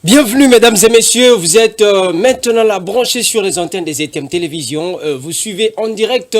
Bienvenue mesdames et messieurs, vous êtes maintenant là branchés sur les antennes des ETM Télévision. Vous suivez en direct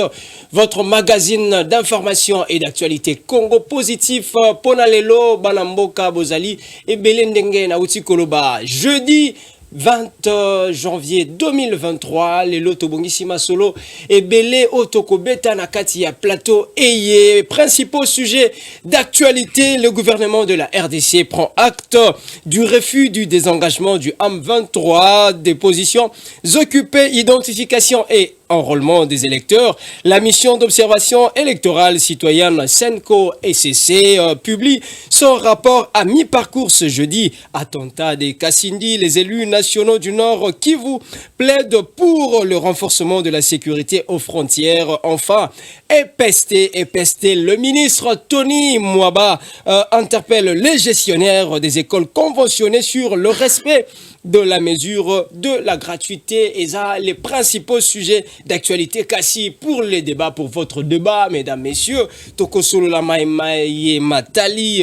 votre magazine d'information et d'actualité Congo Positif. Ponalelo, Banamboka, Bozali et Belendenge Nauti Koloba. Jeudi 20 janvier 2023, les loto bongissima solo et belé otoko beta nakati ya plateau et principaux sujets d'actualité. Le gouvernement de la RDC prend acte du refus du désengagement du AM23, des positions occupées, identification et enrôlement des électeurs. La mission d'observation électorale citoyenne Senko SCC publie son rapport à mi-parcours ce jeudi. Attentat des Kassindi, les élus nationaux du Nord Kivu plaident pour le renforcement de la sécurité aux frontières. Enfin, épesté, le ministre Tony Mwaba interpelle les gestionnaires des écoles conventionnées sur le respect de la mesure de la gratuité. Et ça, les principaux sujets d'actualité. Kassi pour les débats, pour votre débat, mesdames, messieurs. Tokosolo Lamaï Matali,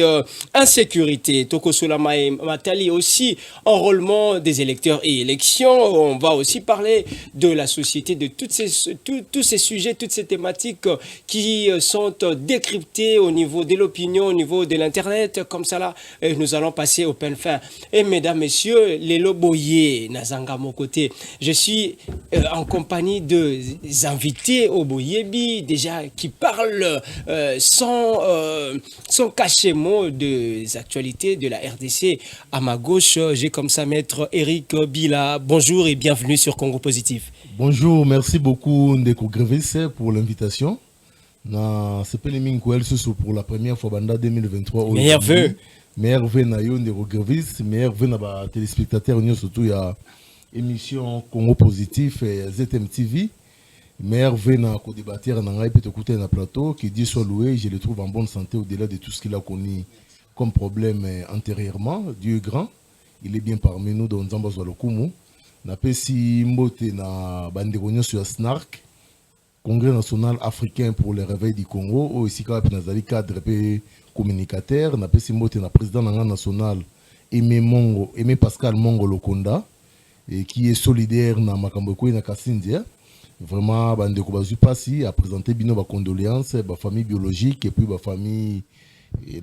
insécurité. Tokosolo Lamaï Matali aussi, enrôlement des électeurs et élections. On va aussi parler de la société, de tous ces sujets, toutes ces thématiques qui sont décryptées au niveau de l'opinion, au niveau de l'internet. Comme ça là, nous allons passer au peine fin. Et mesdames, messieurs, les Boye Nazanga mon côté. Je suis en compagnie de invités au Boyebi déjà qui parlent sans cacher mot des actualités de la RDC. À ma gauche, j'ai comme ça maître Eric Bila. Bonjour et bienvenue sur Congo Positif. Bonjour, merci beaucoup Ndeko Grevis pour l'invitation. C'est pour la première fois Banda 2023. Meilleurs vœux. Meilleur vœu na yo Ndeko Grevis, meilleur vœu na ba téléspectateurs surtout ya émission Congo Positif et ZM TV. Meilleur vœu na co-débatteur na ngai peut écouter na plateau qui dit soit loué, je le trouve en bonne santé au-delà de tout ce qu'il a connu comme problème antérieurement. Dieu est grand, il est bien parmi nous dans Nzamba Zalokumu. Na pesi mbote na bandegonyo sur SNARC, Congrès national africain pour le réveil du Congo, au ici nazali cadre pe communicateur, na pesi mbote na président national Aimé Pascal Mongo Lokonda, et qui est solidaire na makambo ko na Kassindia. Vraiment bande ko bazu pasi a présenter bino ba condoléances ba famille biologique et puis ba famille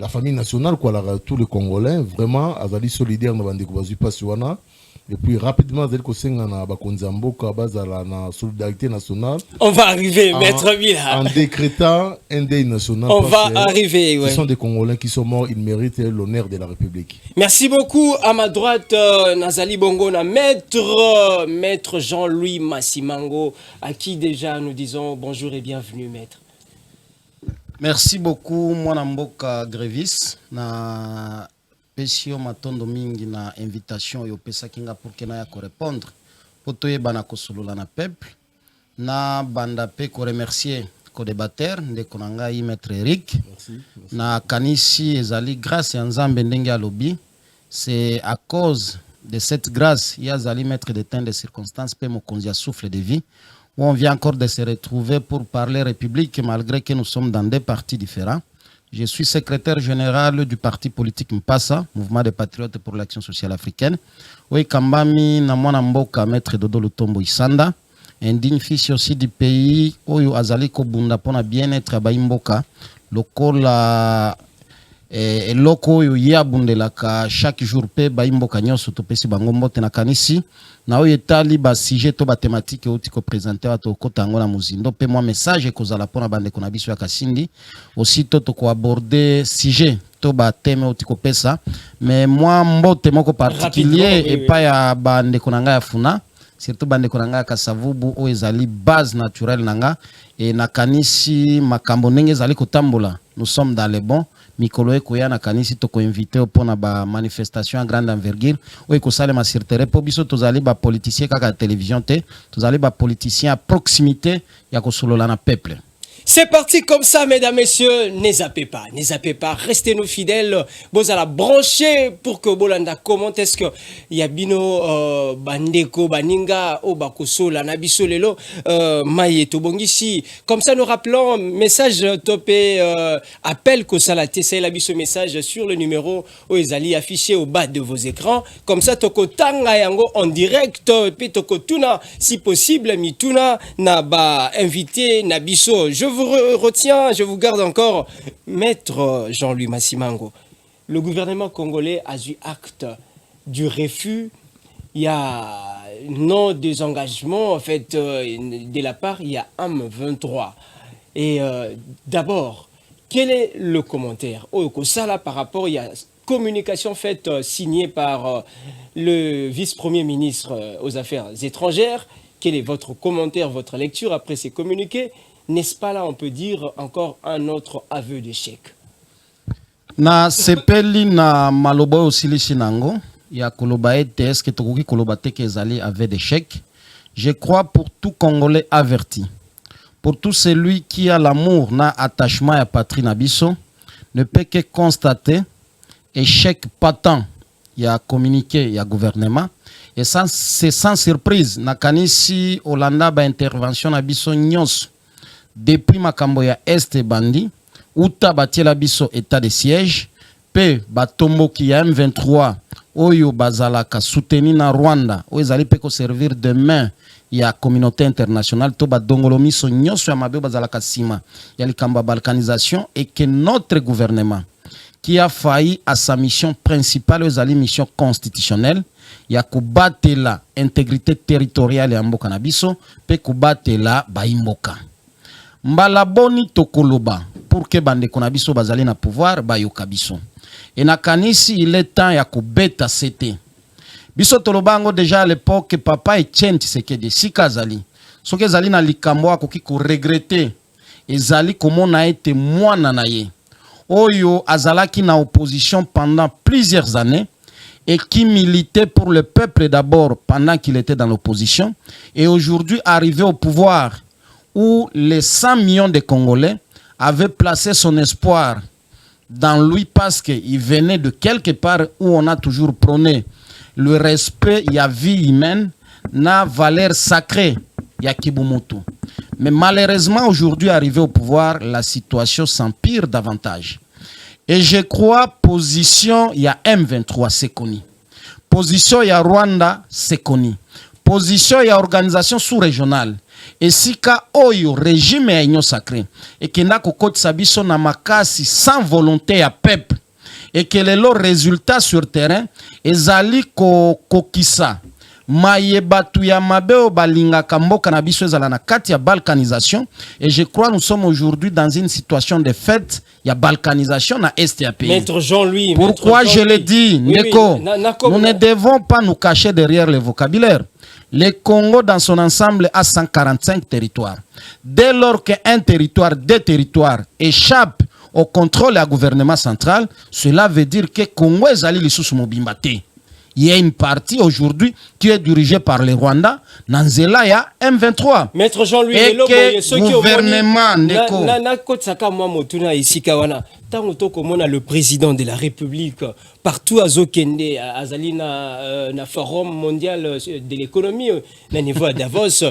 la famille nationale quoi la tous les Congolais vraiment azali solidaire na bande ko bazu pasi wana. Et puis rapidement, na solidarité nationale. On va arriver, maître Bila. En décrétant un deuil national. On va arriver, ouais. Ce sont des Congolais qui sont morts, ils méritent l'honneur de la République. Merci beaucoup. À ma droite, Nazali Bongona, maître Jean-Louis Massimango, à qui déjà nous disons bonjour et bienvenue, maître. Merci beaucoup, Mwanamboka Grevis. Pesio matondo mingi na invitation yo pesa kinga pour que na ya ko répondre poto yebana ko solola na peuple na banda pe ko remercier ko débatteur ndeko na ngai maître Eric. Merci. Na kanisi ezali grâce ya Nzambe ndenge alobi, c'est à cause de cette grâce ya zali maître de temps de circonstances pe mokonzi a souffle de vie où on vient encore de se retrouver pour parler république malgré que nous sommes dans deux partis différents. Je suis secrétaire général du parti politique Mpassa, Mouvement des Patriotes pour l'Action Sociale Africaine. Oui, Kambami, Namwana Mboka, Maître Dodo Lutombo Isanda, indigne fils aussi du pays, Oyo Azali Kobunda, pour bien-être à Baimboka, lokola loko yo yabundelaka chaque jour pe Baimboka nyoso topesi bango mbote na kanisi. Na oyo etali ba sujet to ba thématique oti ko présenter ato kota ngo na muzindo pe moi message ko zala pona bande ko na biso ya Kasindi aussi to ko aborder sujet to ba thème oti ko pesa mais moi mbote moko particulier et pas ya bande ko nanga ya funa surtout bande ko nanga ka savubu o ezali base naturelle nanga et na kanisi makambo ndenge ezali ko tambola nous sommes dans les bons. Mikolo Ekoya na kanisi toko invité pour na ba manifestation à grande envergure ou eko sale ma sirtere po biso tozali ba politicien kaka télévision te tozali ba politicien à proximité ya ko solola na peuple. C'est parti comme ça, mesdames, messieurs. Ne zappez pas, restez-nous fidèles. Vous allez brancher pour que Bolanda commente. Est-ce que Yabino Bandeko Baninga Obakoso la Nabiso Lelo Maye Tobongisi. Comme ça, nous rappelons message topé appel Kosalate. C'est l'abiso message sur le numéro Oezali affiché au bas de vos écrans. Comme ça, Toko Tanga Yango en direct. Puis Toko Tuna, si possible, Mituna Naba invité Nabiso. Je vous retiens, je vous garde encore, Maître Jean-Louis Massimango. Le gouvernement congolais a eu acte du refus. Il y a non désengagement en fait de la part, il y a M23. Et d'abord, quel est le commentaire ça là par rapport, il y a communication faite signée par le vice-premier ministre aux Affaires étrangères. Quel est votre commentaire, votre lecture après ces communiqués? N'est-ce pas là, on peut dire encore un autre aveu d'échec? Na sepeli na maloba osili sinango ya koloba ete eske tokoki koloba te ke ezali aveu d'échec. Je crois pour tout Congolais averti, pour tout celui qui a l'amour na attachement à patrie na biso, ne peut que constater échec patent ya communiqué ya gouvernement. Et ça c'est sans surprise na kanisi Olanda ba intervention na biso nyonso depuis makambo ya Est bandi uta batiela biso état de siège pe batomboki ya M23 oyo bazalaka soutenu na Rwanda oyo ezali pe ko servir de main ya communauté internationale to badongolo miso nyonso ya mabe bazalaka sima ya likambo balkanisation et que notre gouvernement qui a failli à sa mission principale ezali mission constitutionnelle ya kobatela intégrité territoriale ya mboka na biso pe kobatela baimboka. Mbala boni tokoloba pour que bande konabiso bazali na pouvoir bayoka biso. Et na kanisi il est temps ya kobeta c'était. Biso tolobango déjà à l'époque papa Etienne Tshisekedi sika zali. Soki zali na likambo akoki ko regretter ezali komona ete mwana na ye. Oyo azalaki na opposition pendant plusieurs années et qui militait pour le peuple d'abord pendant qu'il était dans l'opposition et aujourd'hui arrivé au pouvoir où les 100 millions de Congolais avaient placé son espoir dans lui parce qu'il venait de quelque part où on a toujours prôné le respect, il y a vie humaine, na valeur sacrée, il y a Kibumutu. Mais malheureusement, aujourd'hui, arrivé au pouvoir, la situation s'empire davantage. Et je crois, position, il y a M23, c'est connu. Position, il y a Rwanda, c'est connu. Position, il y a organisation sous-régionale. Et si ka oyo régime ya union sacrée et que na kokoti sabiso na makasi sans volonté ya peuple et que les résultats sur terrain ezali kokisa mayebatu ya mabeo balinga kamboka na biso ezala na kati ya balkanisation et je crois nous sommes aujourd'hui dans une situation de fait ya balkanisation na est ya pays. Maître Jean-Louis, pourquoi je le dis Neko, nous ne devons pas nous cacher derrière le vocabulaire. Le Congo dans son ensemble a 145 territoires. Dès lors qu'un territoire, deux territoires échappent au contrôle du gouvernement central, cela veut dire que Congo est allé les sous-mobimbate. Il y a une partie aujourd'hui qui est dirigée par le Rwanda. Nanzela ya M23. Maître Jean-Louis, et que gouvernement Neko. Le président de la République partout à Zokende, à Zalina, na Forum mondial de l'économie, na niveau à Davos,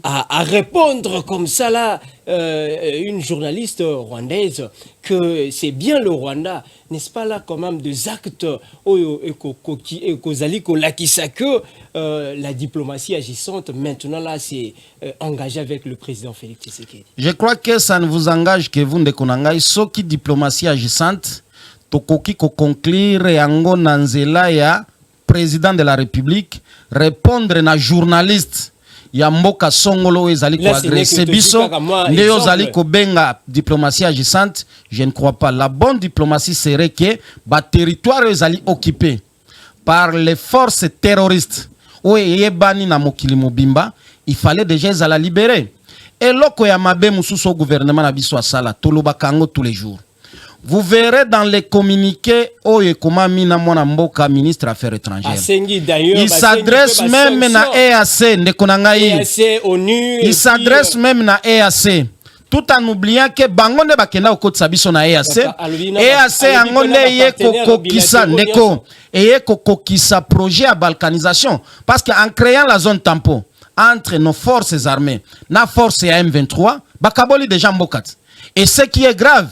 à répondre comme ça là, une journaliste rwandaise, que c'est bien le Rwanda, n'est-ce pas là quand même des actes que la diplomatie agissante maintenant là c'est engagé avec le président Félix Tshisekedi. Je crois que ça ne vous engage que vous ne connaissez ce qui diplomatie agissante tokoki ko conclure yango nanzela ya président de la République répondre na journaliste ya mboka songolo ezali ko agresser biso ndeyo zali ko benga diplomatie agissante. Je ne crois pas. La bonne diplomatie serait que ba territoire ezali occupé par les forces terroristes oye bani na mokili mobimba, il fallait déjà la libérer. Et loko ya mabe mususu gouvernement na biso asala toloba kango tous les jours. Vous verrez dans les communiqués oye koma mina mwana mboka ministre affaires étrangères. Il s'adresse même na EAC ndekonangai. Il s'adresse même na EAC. tout en oubliant que bangonde bakenda okotisa biso na EAC yango nde ye kokokisa ndeko eye kokokisa projet à balkanisation parce que en créant la zone tampon entre nos forces armées na force ya M23 bakaboli déjà mbokat et ce qui est grave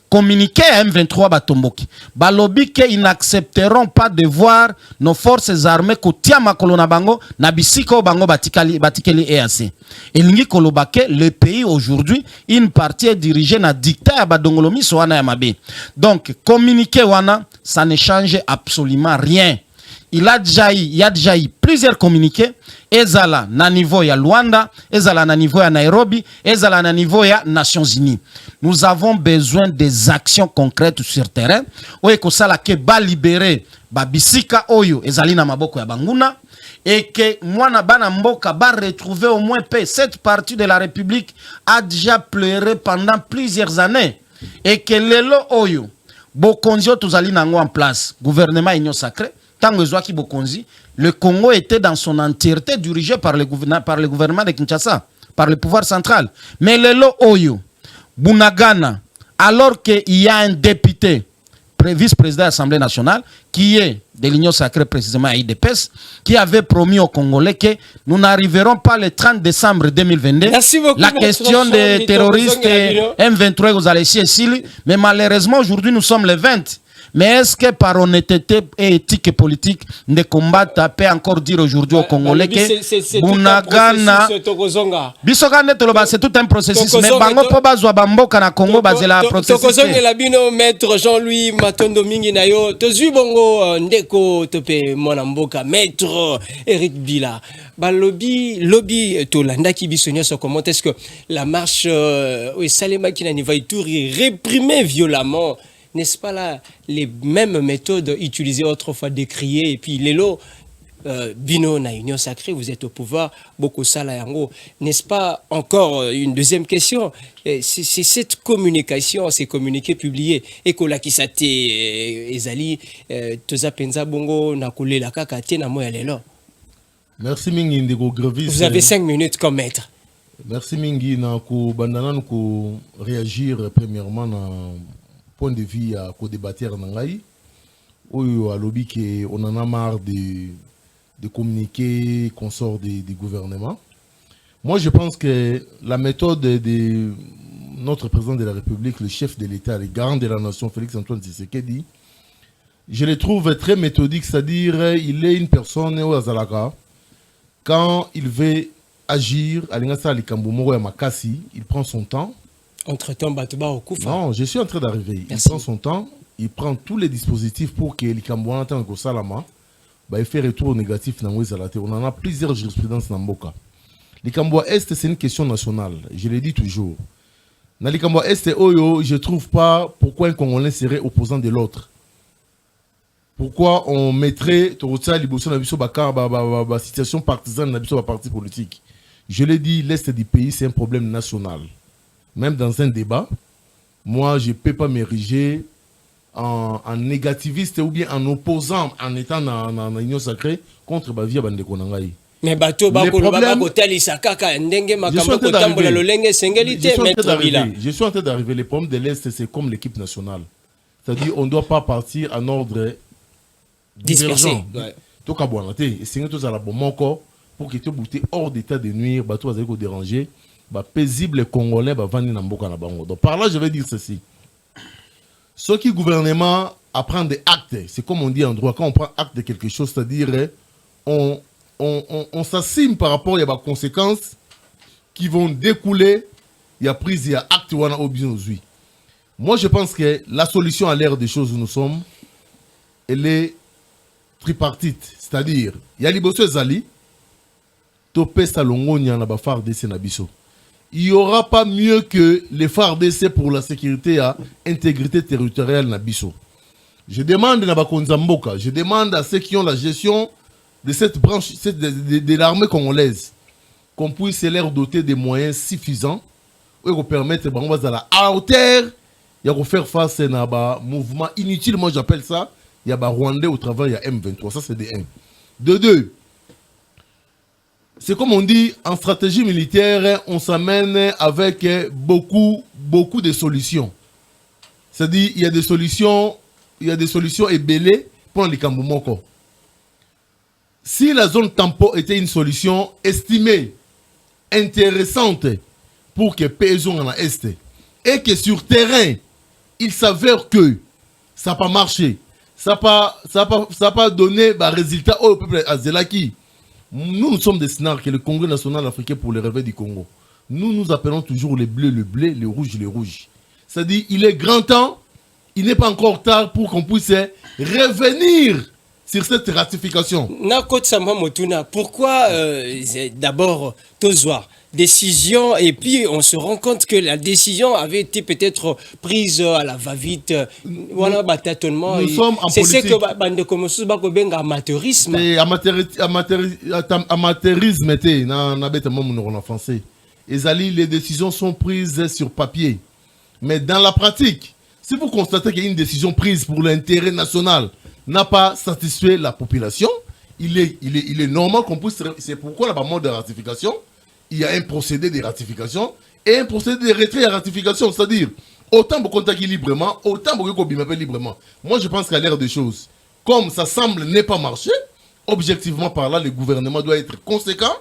communiqué à M23 batomboki balobi que ils n'accepteront pas de voir nos forces armées kotia makolo na bango na bisiko bango batikeli EAC elingi kolobake le pays aujourd'hui une partie est dirigée na dictat ya badongolomi so wana ya mabe donc communiqué wana ça ne change absolument rien. Il y a déjà eu plusieurs communiqués. Ezala na niveau ya Luanda, ezala na niveau ya Nairobi, ezala na niveau ya Nations Unies. Nous avons besoin des actions concrètes sur terrain. Oye kosala ke ba libérer ba bisika oyo ezali na maboko ya banguna et que mwana bana mboka ba retrouver au moins paix. Cette partie de la République a déjà pleuré pendant plusieurs années et que lelo oyo bokonzi tozali nango en place. Gouvernement Union Sacrée le Congo était dans son entièreté dirigé par le gouvernement de Kinshasa, par le pouvoir central. Mais le lo Oyo, Bunagana, alors qu'il y a un député, vice-président de l'Assemblée nationale, qui est de l'Union sacrée précisément à IDPS, qui avait promis aux Congolais que nous n'arriverons pas le 30 décembre 2022. La question des terroristes M23 aux Alessi et Sili, mais malheureusement aujourd'hui nous sommes le 20. Mais est-ce que par honnêteté et éthique et politique, ne combattre peut encore dire aujourd'hui aux Congolais que Bunagana, c'est tout un processus. Mais bango po bazwa bamboka na Congo bazela processus. Tokozonga la bino maître Jean-Louis Matondo Mingi nayo tozui bongo ndeko tope mwana mboka maître Eric Bila. Lobby Tolanda qui bisogna so comment est-ce que la marche Salema qui na niveau Ituri réprimée violemment. N'est-ce pas là les mêmes méthodes utilisées autrefois décriées et puis les lots Bino na Union Sacrée, vous êtes au pouvoir, beaucoup ça là yango. N'est-ce pas encore une deuxième question? C'est cette communication, ces communiqués publiés et que la kisate ezali toza penza bongo na kolela kaka te na moya lelo. Merci mingi ndeko Grevis. Vous avez 5 minutes comme maître. Merci mingi na ko bandana ko réagir premièrement na point de vue à co-débattre nangai ou à lobby que on en a marre de communiquer qu'on sort du gouvernement. Moi je pense que la méthode de notre président de la République, le chef de l'État, le garant de la nation Félix-Antoine Tshisekedi, je le trouve très méthodique, c'est-à-dire il est une personne au Azalaka quand il veut agir à l'ingasa Likambumoro ya Makasi, il prend son temps. Entre-temps, Batouba au Koufa. Non, je suis en train d'arriver. Il prend son temps, il prend tous les dispositifs pour que les Cambouans entendent que Salama, il fait retour négatif dans les On en a plusieurs jurisprudences dans Mboka. Les Cambouans Est, c'est une question nationale. Je le dis toujours. Dans les Cambouans Est et Oyo, je ne trouve pas pourquoi un Congolais serait opposant de l'autre. Pourquoi on mettrait la situation partisane dans le parti politique. Je l'ai dit, l'Est du pays, c'est un problème national. Même dans un débat, moi, je ne peux pas m'ériger en négativiste ou bien en opposant en étant dans l'Union sacrée contre Bavia Bandekonangaï. Mais bateau je suis en train d'arriver. Les problèmes de l'Est, c'est comme l'équipe nationale. C'est-à-dire qu'on ne doit pas partir en ordre dispersé. Donc, à boire, c'est tout ça là pour que tu bouteilles hors d'état de nuire, bateau va déranger. Paisible Congolais vendre na mboka na bango. Donc par là je vais dire ceci. Ce qui gouvernement apprend des actes, c'est comme on dit en droit, quand on prend acte de quelque chose, c'est-à-dire on s'assume par rapport à des conséquences qui vont découler, il y a prise, il y a acte ou on aujourd'hui. Moi je pense que la solution à l'ère des choses où nous sommes, elle est tripartite, c'est-à-dire il y a Liboso Zali, Topé Salongonia na ba FARDC na biso. Il n'y aura pas mieux que les FARDC pour la sécurité et l'intégrité territoriale Nabiso. Je demande à Bakonzamboka, je demande à ceux qui ont la gestion de cette branche de l'armée congolaise qu'on puisse leur doter des moyens suffisants pour permettre à la hauteur de faire face à un mouvement inutile. Moi j'appelle ça, il y a Rwandais au travail, il y a M23. Ça c'est de 1. De 2. c'est comme on dit, en stratégie militaire, on s'amène avec beaucoup de solutions. C'est-à-dire, il y a des solutions ébellées pour les Kambumoko. Si la zone tampon était une solution estimée intéressante pour que PSO en Est, et que sur terrain, il s'avère que ça n'a pas marché, ça n'a pas donné de résultat au peuple azélaki. Nous sommes destinés que le Congrès national africain pour le réveil du Congo. Nous appelons toujours les bleus, le bleu, les rouges, les rouges. C'est-à-dire, il est grand temps, il n'est pas encore tard pour qu'on puisse revenir sur cette ratification. Pourquoi d'abord Tozoa décision et puis on se rend compte que la décision avait été peut-être prise à la va-vite. Voilà, tâtonnement. Nous sommes en politique. C'est ce que bande commence à amateurisme. C'est amateurisme était na bête en français. Les décisions sont prises sur papier, mais dans la pratique, si vous constatez qu'il y a une décision prise pour l'intérêt national n'a pas satisfait la population, il est normal qu'on puisse. C'est pourquoi la mode de ratification, il y a un procédé de ratification et un procédé de retrait à ratification. C'est-à-dire, autant pour contacter librement, autant pour que librement. Moi, je pense qu'à l'ère des choses, comme ça semble ne pas marcher, objectivement par là, le gouvernement doit être conséquent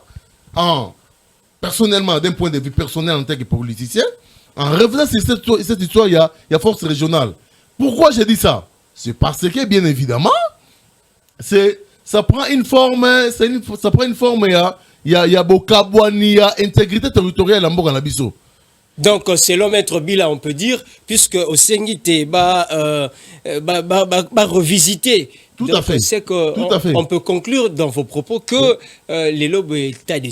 personnellement, d'un point de vue personnel en tant que politicien. En revenant sur cette histoire, il y a force régionale. Pourquoi j'ai dit ça? C'est parce que, bien évidemment, ça prend une forme, il y a Bokabouani, il y a intégrité territoriale en Mboka-Nabiso. Donc, selon Maître Bila, on peut dire, puisque au Sengite, revisiter. Tout à fait. C'est qu'on peut conclure dans vos propos que les lobes état de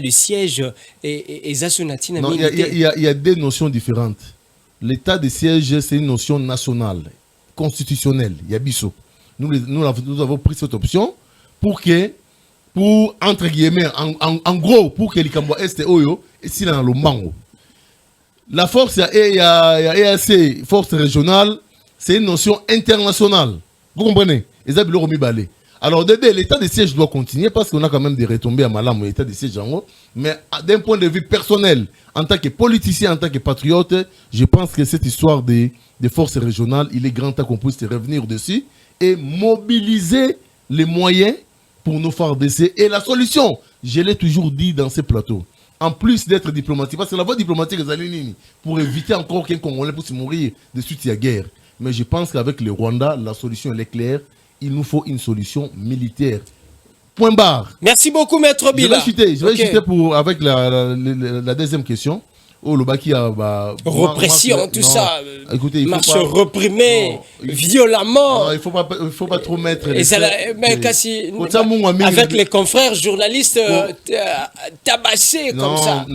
siège et Zasunatina. Non, il y a des notions différentes. L'état de siège, c'est une notion nationale, constitutionnelle. Il y a Bissot. Nous avons pris cette option pour entre guillemets, en gros, pour que les Kamboa Est et Oyo, et si dans le mango. La force, il y a EAC, force régionale, c'est une notion internationale. Vous comprenez? Alors, l'état de siège doit continuer parce qu'on a quand même des retombées à Malam, l'état de siège en haut. Mais d'un point de vue personnel, en tant que politicien, en tant que patriote, je pense que cette histoire des forces régionales, il est grand temps qu'on puisse revenir dessus et mobiliser les moyens pour nous faire d'essai. Et la solution, je l'ai toujours dit dans ces plateaux, en plus d'être diplomatique, parce que la voie diplomatique est allée pour éviter encore qu'un Congolais puisse mourir de suite à la guerre. Mais je pense qu'avec le Rwanda, la solution elle est claire. Il nous faut une solution militaire. Point barre. Merci beaucoup, Maître Bila. Je vais chuter avec la deuxième question. Oh, le Baki a répression, tout ça. Écoutez, il marche reprimée violemment. Non, il faut pas trop mettre. Avec les confrères journalistes tabassés comme ça.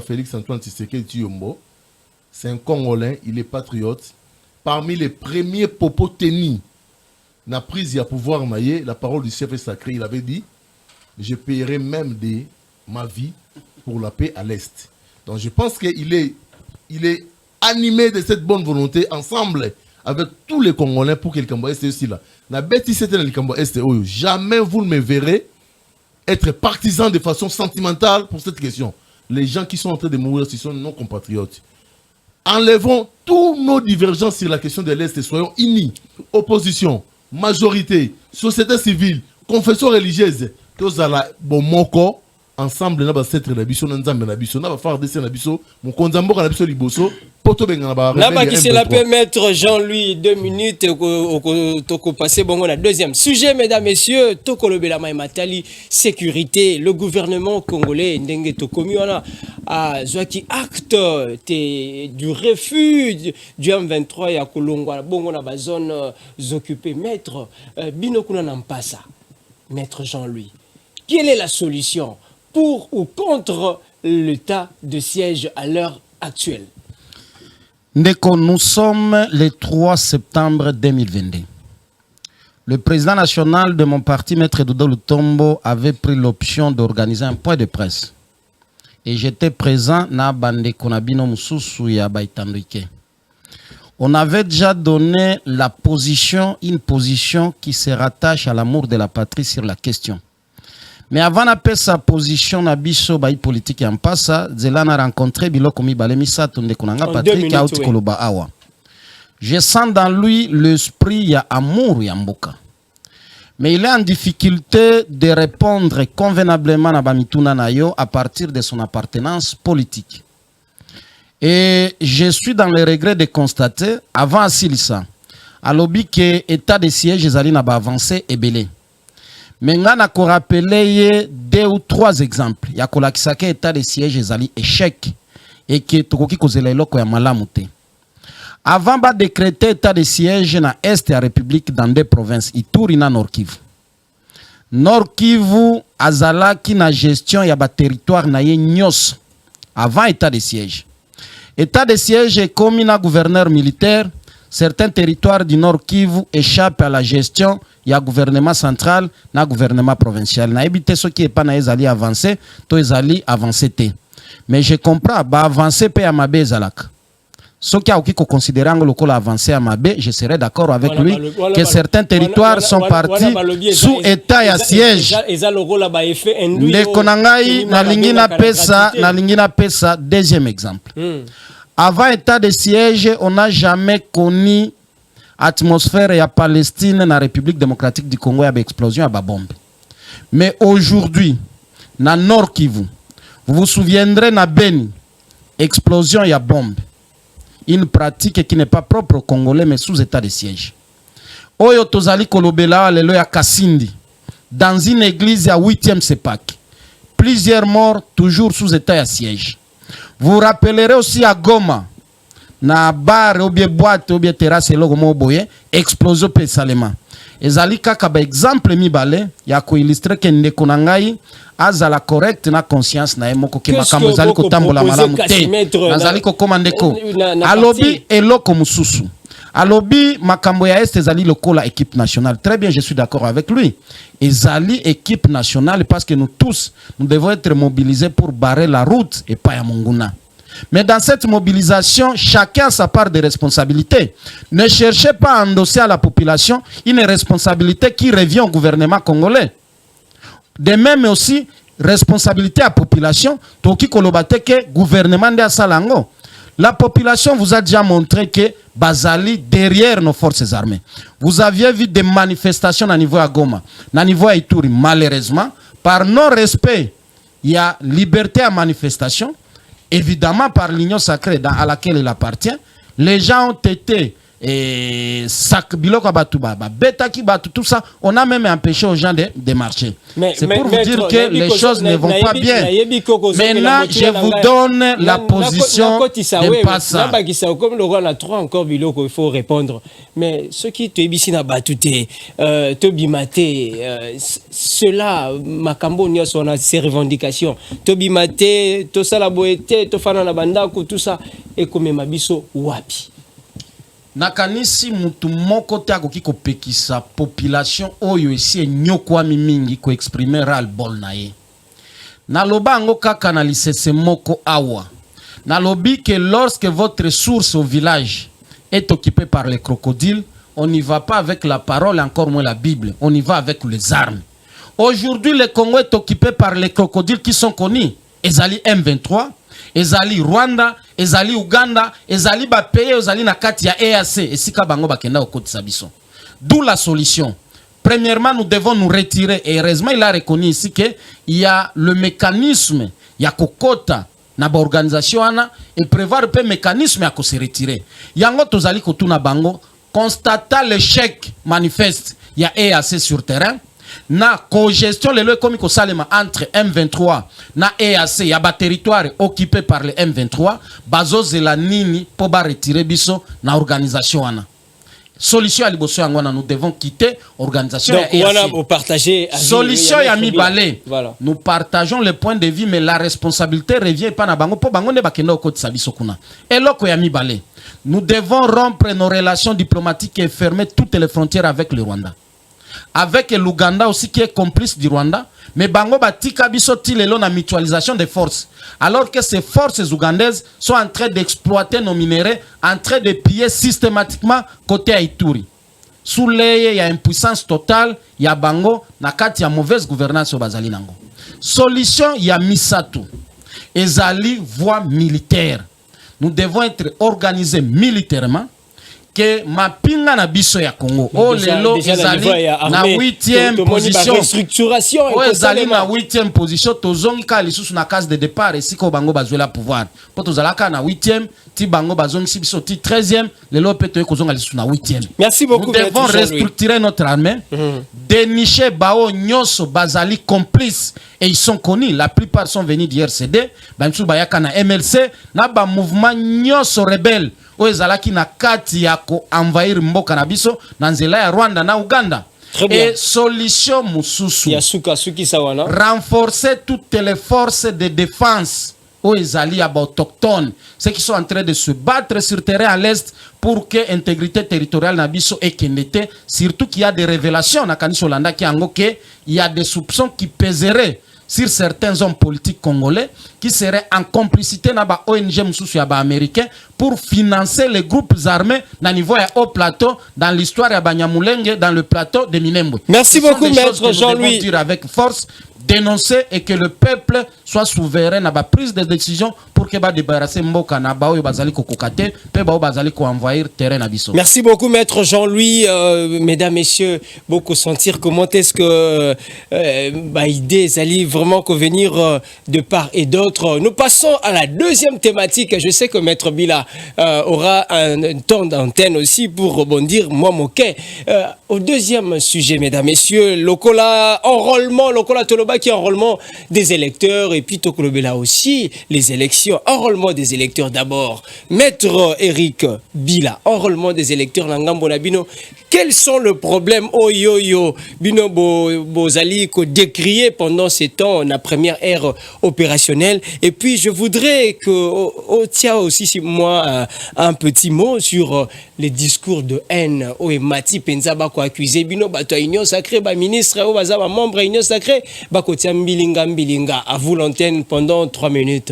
Félix Antoine Tshisekedi c'est un Congolais, il est patriote. Parmi les premiers propos tenus na prise à pouvoir maillé, la parole du chef est sacrée. Il avait dit, je paierai même ma vie pour la paix à l'Est. Donc je pense qu'il est animé de cette bonne volonté ensemble avec tous les Congolais pour que le Cambodge Est aussi là. La bêtise c'était le Cambodge Est. Jamais vous ne me verrez être partisan de façon sentimentale pour cette question. Les gens qui sont en train de mourir, ce sont nos compatriotes. Enlevons tous nos divergences sur la question de l'Est et soyons unis. Opposition, majorité, société civile, confession religieuse, tous à la bomoko, ensemble, nous allons s'être l'habisson, nous allons faire des l'habisson, mon konzambo na biso liboso, poto benga na ba. Là-bas qui c'est la peut mettre Jean-Louis 2 minutes toko passer bon on a deuxième sujet mesdames messieurs toko lobela mai matali sécurité le gouvernement congolais ndenge tokomi wana a zwaki acte du refus du M23 ya kolongwa bongo na ba zone occupées maître bino kuna na mpasa maître Jean-Louis quelle est la solution pour ou contre l'état de siège à l'heure actuelle? Nous sommes le 3 septembre 2022. Le président national de mon parti, Maître Dodo Lutombo, avait pris l'option d'organiser un point de presse. Et j'étais présent na bande konabino mususu ya baitandoike. on avait déjà donné la position, une position qui se rattache à l'amour de la patrie sur la question. Mais avant d'appeler sa position na biso ba politique en passa, Zelana a rencontré Biloko Mibale Misato Ndekonanga Patrick Auti Koloba Awa. Je sens dans lui l'esprit ya amour ya mboka. Mais il est en difficulté de répondre convenablement à Bamituna Nayo à partir de son appartenance politique. Et je suis dans le regret de constater, avant Asilisa, à l'objet que l'état de siège n'a pas avancé et belé. Mais on a rappelé 2 ou 3 exemples. Il y a que l'état de siège est échec et que Tokoki Kozela Loko ya malamute. Avant de décréter l'état de siège dans l'Est de la République dans 2 provinces, Ituri et Nord Kivu. Nord Kivu azalaki na gestion ya ba territoire na ye nyos avant état de siège. État de siège est commis na gouverneur militaire. Certains territoires du Nord Kivu échappent à la gestion ya gouvernement central na gouvernement provincial. Na ebité ce qui est pas na ezali avancé, to ezali avancé té. Mais je comprends ba avancer pe ya mabe ezalaka. Ce qui a aussi considéré le col avancé à Mabé, je serais d'accord avec lui que certains territoires sont partis sous état et siège. Le Konangai, na lingina pesa, deuxième exemple. Avant état de siège, on n'a jamais connu l'atmosphère et la Palestine, la République démocratique du Congo, avec explosion à bombe. Mais aujourd'hui, dans Nord Kivu, vous vous souviendrez, na Beni, explosion et bombe. Une pratique qui n'est pas propre aux Congolais, mais sous état de siège. Oyo tozali kolobela lelo ya Kasindi, dans une église à 8e CEPAC. Plusieurs morts, toujours sous état de siège. Vous rappellerez aussi à Goma, na bar, ou bien boîte, ou bien terrasse, explosion pe Salema. Ezali kaka ba exemple mibale, ya ko illustrer que Ndekonangai azala correct na conscience na emoko ke makambo zali ko tambola malamu te nazali ko komandeko alobi eloko mususu alobi makambo ya est ezali lokola équipe nationale. Très bien, je suis d'accord avec lui. Ezali équipe nationale parce que nous tous nous devons être mobilisés pour barrer la route et pas ya Monguna. Mais dans cette mobilisation, chacun a sa part de responsabilité. Ne cherchez pas à endosser à la population une responsabilité qui revient au gouvernement congolais. De même aussi, responsabilité à la population, toki kolobate ke gouvernement de Salango. La population vous a déjà montré que Bazali derrière nos forces armées. Vous aviez vu des manifestations à niveau à Goma, à niveau à Ituri. Malheureusement, par non-respect, il y a liberté à manifestation. Évidemment, par l'union sacrée à laquelle il appartient, les gens ont été tout ça, on a même empêché aux gens de marcher. C'est pour vous dire que les choses ne vont pas bien. Maintenant, je vous donne la position de Passa. Il faut répondre. Mais ce qui te dit te bimate, cela, Makambo on a ses revendications. Te bimate, to salaboete, to fana na bandako, tout ça, et comme mabiso wapi. Nakanisi mutu moko te akoki kopekisa population oyo esi enyokwa mingi ko exprimer ras-le-bol na ye. Naloba ngo kaka na lisese moko awa. Nalobi que lorsque votre source au village est occupée par les crocodiles, on n'y va pas avec la parole, encore moins la Bible. On y va avec les armes. Aujourd'hui, le Congo est occupé par les crocodiles qui sont connus. Ezali M23, Ezali Rwanda, Ezali Uganda, Ezali Bapeye, Ezali Nakati ya EAC, et Sika Bango Bakenda au côté Sabison. D'où la solution. Premièrement, nous devons nous retirer. Et heureusement, il a reconnu ici qu'il y a le mécanisme, il y a Kokota, Naba organisation, et prévoir le mécanisme à se retirer. Yango Tozali Kotuna Bango, constatant l'échec manifeste, il y a EAC sur terrain. Na co-gestion le comme salema entre M23 na EAC ya ba territoire occupé par le M23 bazo zela nini po ba retirer biso na organisation wana. Solution à liboso ngwana, nous devons quitter organisation. Donc voilà pour partager solution ya mibale. Voilà. Nous partageons le point de vue mais la responsabilité revient pas na bango po bango ne bakenda okoti sabiso kuna. Eloko ya mibale. Nous devons rompre nos relations diplomatiques et fermer toutes les frontières avec le Rwanda. Avec l'Ouganda aussi qui est complice du Rwanda, Mais bango batika biso ti lelo na mutualisation des forces. Alors que ces forces ougandaises sont en train d'exploiter nos minéraux, en train de piller systématiquement côté Haïtouri. Sous l'œil, il y a impuissance totale, il y a bango, na kati ya mauvaise gouvernance au bazali nango. Solution, il y a Misato. Ezali voie militaire. Nous devons être organisés militairement. Que mapinga na biso ya Congo. Oh lelo ezali na 8e position. Restructuration. Oh ezali na 8e position. Tozongi ka lisusu na case de départ et siko bango bazwela pouvoir. Po tozalaka na 8e, ti bango bazongi si biso ti 13e, lelo peto ekozonga lisusu na 8e. Merci beaucoup. Nous devons restructurer notre armée, dénicher bao nyonso bazali complices et ils sont connus. La plupart sont venus du RCD, bamsu bayaka na MLC, na ba mouvement nyonso rebelle. Oezalaki na kati ya ko envahir mboka na biso na nzela ya Rwanda na Uganda. Et solution mususu. Yasuka suki sawana. Renforcer toutes les forces de défense oezali ya autochtones, ceux qui sont en train de se battre sur terrain à l'est pour que l'intégrité territoriale na biso ekendete, surtout qu'il y a des révélations na kaniso landa ki ango que il y a des soupçons qui pèseraient sur certains hommes politiques congolais qui seraient en complicité na ba ONG mususu ya ba américain pour financer les groupes armés na niveau ya haut plateau dans l'histoire ya Banyamulenge dans le plateau de Minembwe. Merci beaucoup maître Jean-Louis. Dire avec force, dénoncer et que le peuple soit souverain à la prise de décision pour que ba débarrasser mboka na ba oyo bazali kokokate pe ba bazali ko envahir terrain na biso. Merci beaucoup maître Jean-Louis. Mesdames messieurs, beaucoup sentir comment est-ce que idée zali vraiment convenir de part et d'autre. Nous passons à la deuxième thématique. Je sais que maître Bila aura un temps d'antenne aussi pour rebondir moi moquet au deuxième sujet mesdames messieurs, lokola enrôlement, lokola toloba qui enrôlement des électeurs et puis tokolobela aussi les élections, enrôlement des électeurs d'abord. Maître Eric Bila, enrôlement des électeurs Langambo Nabino, quels sont les problèmes oyoyo bino bozali ko décrier pendant ces temps la première ère opérationnelle et puis je voudrais que tiens aussi moi un petit mot sur les discours de haine o Mati Penzaba ko accuser bino bato union sacrée ba ministre o baza ba membre union sacrée ba ko tia mbilinga à vous l'antenne pendant 3 minutes.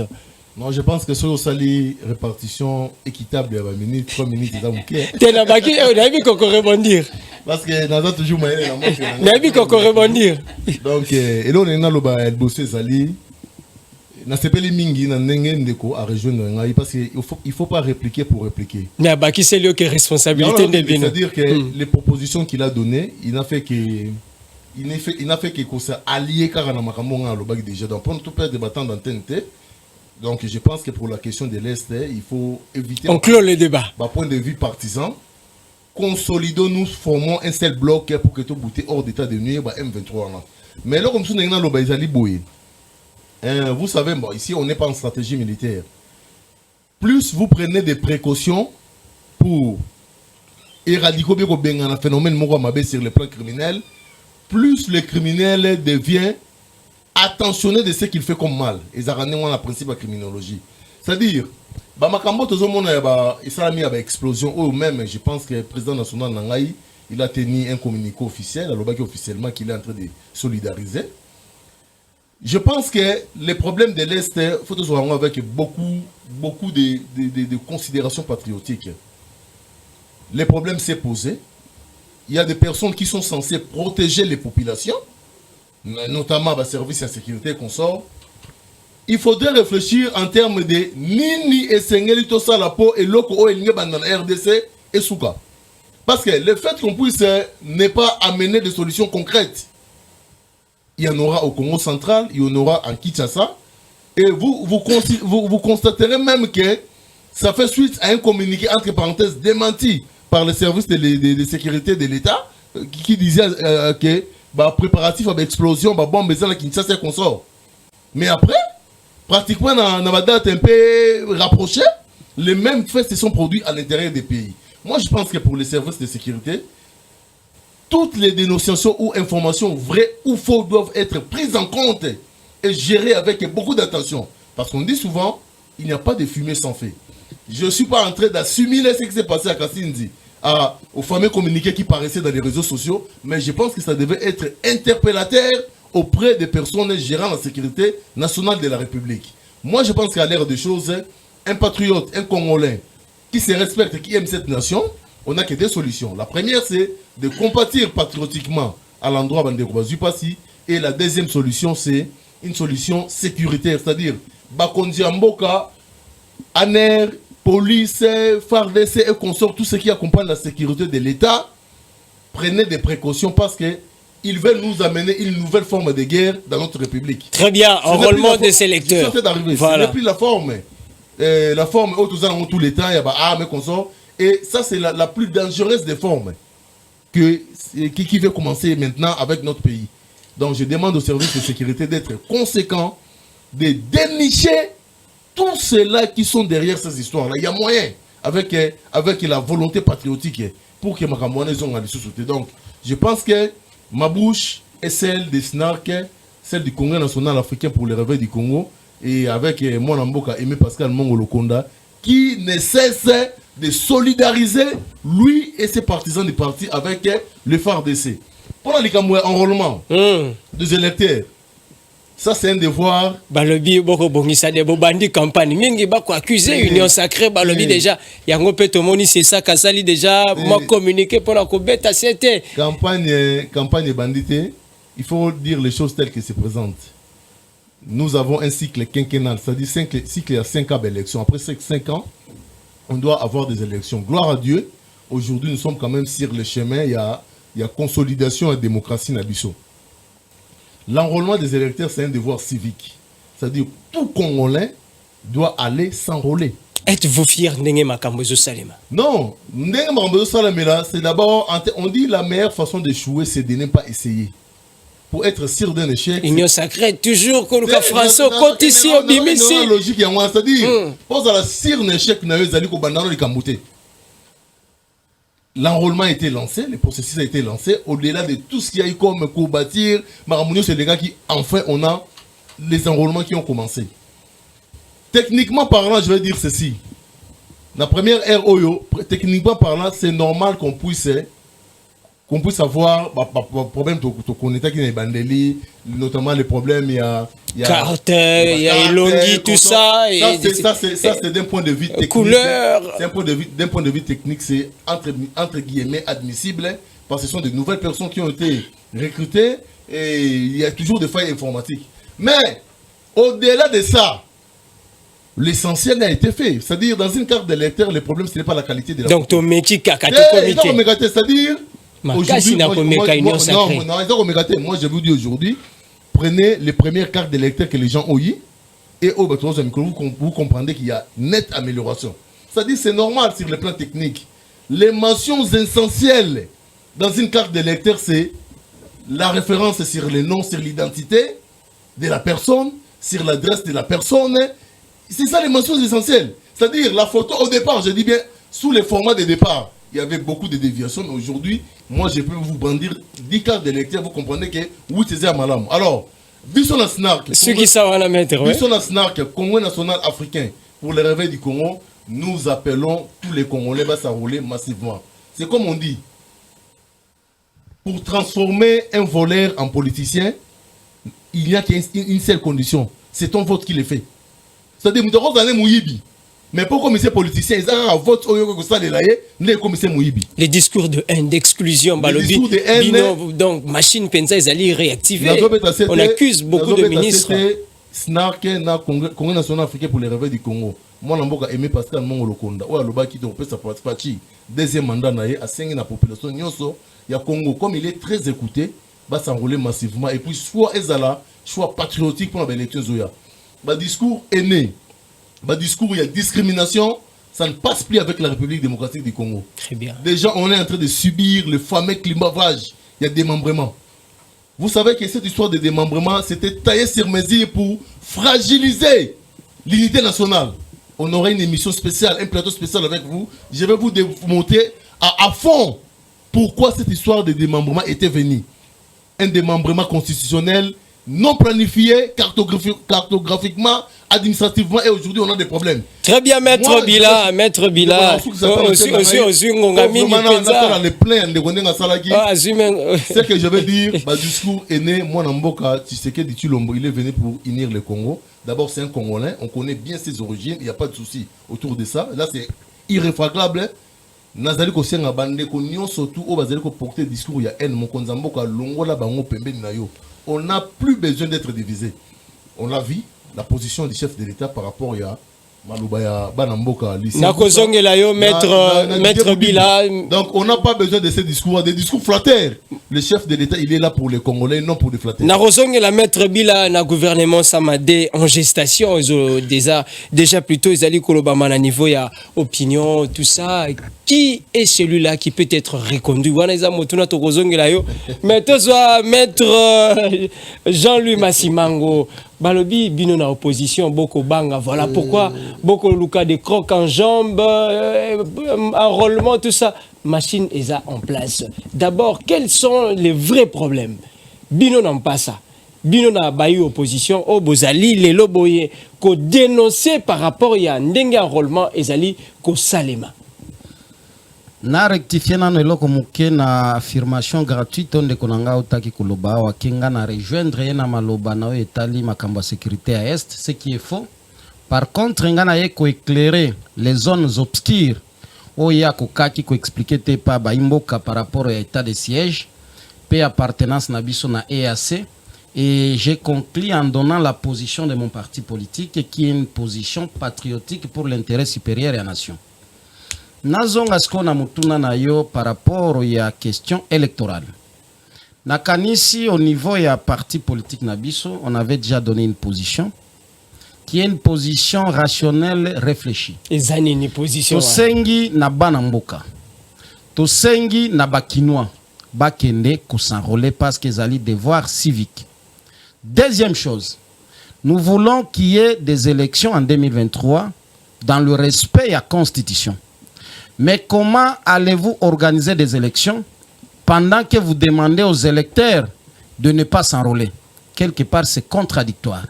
Non, je pense que sur le répartition équitable, il y a 1 minute, 3 minutes, c'est ok. Tu n'as pas rebondir. Parce que dans toujours rebondir. Donc, et là, on est dans le bossé Zali. Na sepeli mingi na ndenge ndeko à rejoindre ngai parce qu'il faut pas répliquer pour répliquer. Mais bah qui c'est lui qui est responsabilité de bien. C'est-à-dire que les propositions qu'il a données, il n'a fait que ça allié car na makambo nga lobaki déjà donc pour tout perdre débattant dans TNT. Donc je pense que pour la question de l'Est, il faut éviter... On clôt le débat. Point de vue partisan, consolidons, nous formons un seul bloc pour que tout bouté hors d'état de nuire M23. Mais là, comme ça, vous savez, bon, ici, on n'est pas en stratégie militaire. Plus vous prenez des précautions pour éradiquer un phénomène sur le plan criminel, plus le criminel devient attentionné de ce qu'il fait comme mal. Ils ont un principe de criminologie. C'est-à-dire, il a explosion ou même, je pense que le président national Nangaï, il a tenu un communiqué officiel, officiellement qu'il est en train de solidariser. Je pense que les problèmes de l'Est, il faut se rendre avec beaucoup de considérations patriotiques. Les problèmes s'est posé. Il y a des personnes qui sont censées protéger les populations, notamment les services de sécurité qu'on sort. Il faudrait réfléchir en termes de Nini et Sengelito Salapo et Loko et Bandan RDC et Souka. Parce que le fait qu'on puisse ne pas amener des solutions concrètes, il y en aura au Congo central, il y en aura en Kinshasa, et vous constaterez même que ça fait suite à un communiqué entre parenthèses démenti par les services de sécurité de l'État qui disait que préparatif avec explosion, bombe à Kinshasa et consort. Mais après, pratiquement dans la date un peu rapprochée, les mêmes faits se sont produits à l'intérieur des pays. Moi, je pense que pour les services de sécurité, toutes les dénonciations ou informations vraies ou fausses doivent être prises en compte et gérées avec beaucoup d'attention. Parce qu'on dit souvent, il n'y a pas de fumée sans feu. Je ne suis pas en train d'assimiler ce qui s'est passé à Kassindi, aux fameux communiqués qui paraissaient dans les réseaux sociaux, mais je pense que ça devait être interpellateur auprès des personnes gérant la sécurité nationale de la République. Moi, je pense qu'à l'ère des choses, un patriote, un Congolais qui se respecte, qui aime cette nation, on n'a que deux solutions. La première, c'est de compatir patriotiquement à l'endroit de Bazupasi. Et la deuxième solution, c'est une solution sécuritaire, c'est-à-dire Bakondi Amboka, ANER, police, FARDC et consorts, tout ce qui accompagne la sécurité de l'État, prenez des précautions parce que ils veulent nous amener une nouvelle forme de guerre dans notre République. Très bien, enrôlement des électeurs. Voilà. Ce n'est plus la forme où tout le temps, il y a armes et consorts. Et ça, c'est la plus dangereuse des formes qui veut commencer maintenant avec notre pays. Donc, je demande aux services de sécurité d'être conséquents, de dénicher tous ceux-là qui sont derrière ces histoires-là. Il y a moyen, avec la volonté patriotique, pour que Makamouane ait des sous-soutés. Donc, je pense que ma bouche est celle des SNARC, celle du Congrès national africain pour le réveil du Congo, et avec mon amboka Aimé Pascal Mongolo-Konda, qui ne cesse de solidariser lui et ses partisans du parti avec le FARDC. Pour l'enrôlement des électeurs, ça c'est un devoir. Balobi boko bongisa de bobandi campagne mingi bako accuser Union Sacrée balobi déjà yango peto moni c'est ça kasali déjà moi communiquer pour la kobeta c'était campagne bandité. Il faut dire les choses telles que se présentent. Nous avons un cycle quinquennal, c'est-à-dire cycle à 5 ans d'élection. Après 5 ans, on doit avoir des élections. Gloire à Dieu. Aujourd'hui, nous sommes quand même sur le chemin. Il y a consolidation et démocratie Nabiso. L'enrôlement des électeurs, c'est un devoir civique. C'est-à-dire tout Congolais doit aller s'enrôler. Êtes-vous fier Ndenge Makambozo Salema? Non, Ndenge Makambozo Salema, c'est d'abord, on dit la meilleure façon d'échouer, c'est de ne pas essayer. Pour être sûr d'un échec. Union Sacrée, toujours Koluka François, côte ici au Bimisi. C'est logique, c'est-à-dire, pose à la sûr d'un échec, l'enrôlement a été lancé, le processus a été lancé. Au-delà de tout ce qu'il y a eu comme co-bâtir, Maramounio, c'est les gars qui, enfin, on a les enrôlements qui ont commencé. Techniquement parlant, je vais dire ceci. La première ère Oyo, techniquement parlant, c'est normal qu'on puisse avoir problème de qui bandeli, notamment les problèmes, il y a Carter, il y a Elongi, tout ça. Ça, c'est d'un point de vue technique. Couleur. D'un point de vue technique, c'est entre guillemets admissible, parce que ce sont de nouvelles personnes qui ont été recrutées et il y a toujours des failles informatiques. Mais, au-delà de ça, l'essentiel a été fait. C'est-à-dire, dans une carte d'électeur, le problème, ce n'est pas la qualité de la donc, ton métier kakato comité. C'est-à-dire, aujourd'hui, moi, je vous dis aujourd'hui, prenez les premières cartes d'électeurs que les gens ont eues et vous comprendrez qu'il y a nette amélioration. C'est-à-dire, c'est normal sur le plan technique. Les mentions essentielles dans une carte d'électeur, c'est la référence sur le nom, sur l'identité de la personne, sur l'adresse de la personne. C'est ça les mentions essentielles. C'est-à-dire la photo au départ, je dis bien, sous les formats de départ, il y avait beaucoup de déviations, mais aujourd'hui, moi je peux vous brandir 10 cartes d'électeurs, vous comprenez que oui, c'est un malam. Alors, Bisson la SNARC, ceux qui savent la mettre, Bisson la SNARC, Congrès national africain, pour le réveil du Congo, nous appelons tous les Congolais à s'enrôler massivement. C'est comme on dit, pour transformer un voleur en politicien, il n'y a qu'une seule condition, c'est ton vote qui le fait. C'est-à-dire, nous devons Mouyibi. Mais pourquoi ces politiciens, ils ont un vote les discours de haine, d'exclusion, donc machine pensa, ils allaient réactiver. On accuse beaucoup de ministres. SNARC, Congrès national africain pour le réveil du Congo. Moi, je Aimé Pascal Mongolo-Konda. Deuxième mandat, à 5 la population, il y a Congo, comme il est très écouté, va s'enrôler massivement. Et puis, soit Ezala, soit patriotique pour l'élection Zoya. Le discours est né. Le discours, il y a discrimination, ça ne passe plus avec la République démocratique du Congo. Très bien. Déjà, on est en train de subir le fameux clivage. Il y a démembrement. Vous savez que cette histoire de démembrement, c'était taillé sur mesure pour fragiliser l'unité nationale. On aurait une émission spéciale, un plateau spécial avec vous. Je vais vous démontrer à fond pourquoi cette histoire de démembrement était venue. Un démembrement constitutionnel non planifié, cartographiquement administrativement et aujourd'hui on a des problèmes. Très bien, Maître Bila, Maître Bila. Aussi, ce que je veux dire, le discours est né, moi Namboka, Tshisekedi Tshilombo, il est venu pour unir le Congo. D'abord, c'est un Congolais, on connaît bien ses origines, il n'y a pas de souci autour de ça. Là, c'est irréfragable. Nazali ko senga bande ko nyon surtout au bazali ko porter discours ya haine mon konzamboka longola bango pembeni na yo. On n'a plus besoin d'être divisé. On l'a vu la position du chef de l'État par rapport à Malubaya Banamboka. Maître Bila. Donc on n'a pas besoin de ces discours, des discours flatteurs. Le chef de l'État, il est là pour les Congolais, non pour les flatteurs. La Maître Bila, na gouvernement Samadé en gestation, déjà plutôt ils allaient kolobama na niveau ya opinion, tout ça. Qui est celui-là qui peut être reconduit? Maître Jean-Louis Massimango. Balobi bino na opposition boko banga, voilà pourquoi boko luka des crocs en jambes, enrôlement, tout ça, machine est en place. D'abord, quels sont les vrais problèmes? Bino n'en pas ça. Bino na bayu opposition au bozali les loboye ko dénoncer par rapport ya ndenge enrôlement ezali ko salema. Na rectifier na eloko muke na affirmation gratuite onde konanga otaki koloba wa kenga na rejoindre na maloba na etali makambo sécurité à est, ce qui est faux. Par contre ngana ye ko éclairer les zones obscures o ya ko kaki ko expliquer te pa ba imboka par rapport à état de siège pe appartenance na biso na EAC, et j'ai conclu en donnant la position de mon parti politique qui est une position patriotique pour l'intérêt supérieur de la nation. Nazonga skona mutuna na yo par rapport à question électorale. Nakanisi au niveau ya parti politique nabiso, on avait déjà donné une position qui est une position rationnelle réfléchie. Ezani une position. Tosengi na bana mboka. Tosengi na bakinois bakende ko s'enrôler parce qu'ils allaient devoir civique. Deuxième chose, nous voulons qu'il y ait des élections en 2023 dans le respect de la Constitution. Mais comment allez-vous organiser des élections pendant que vous demandez aux électeurs de ne pas s'enrôler? Quelque part, c'est contradictoire.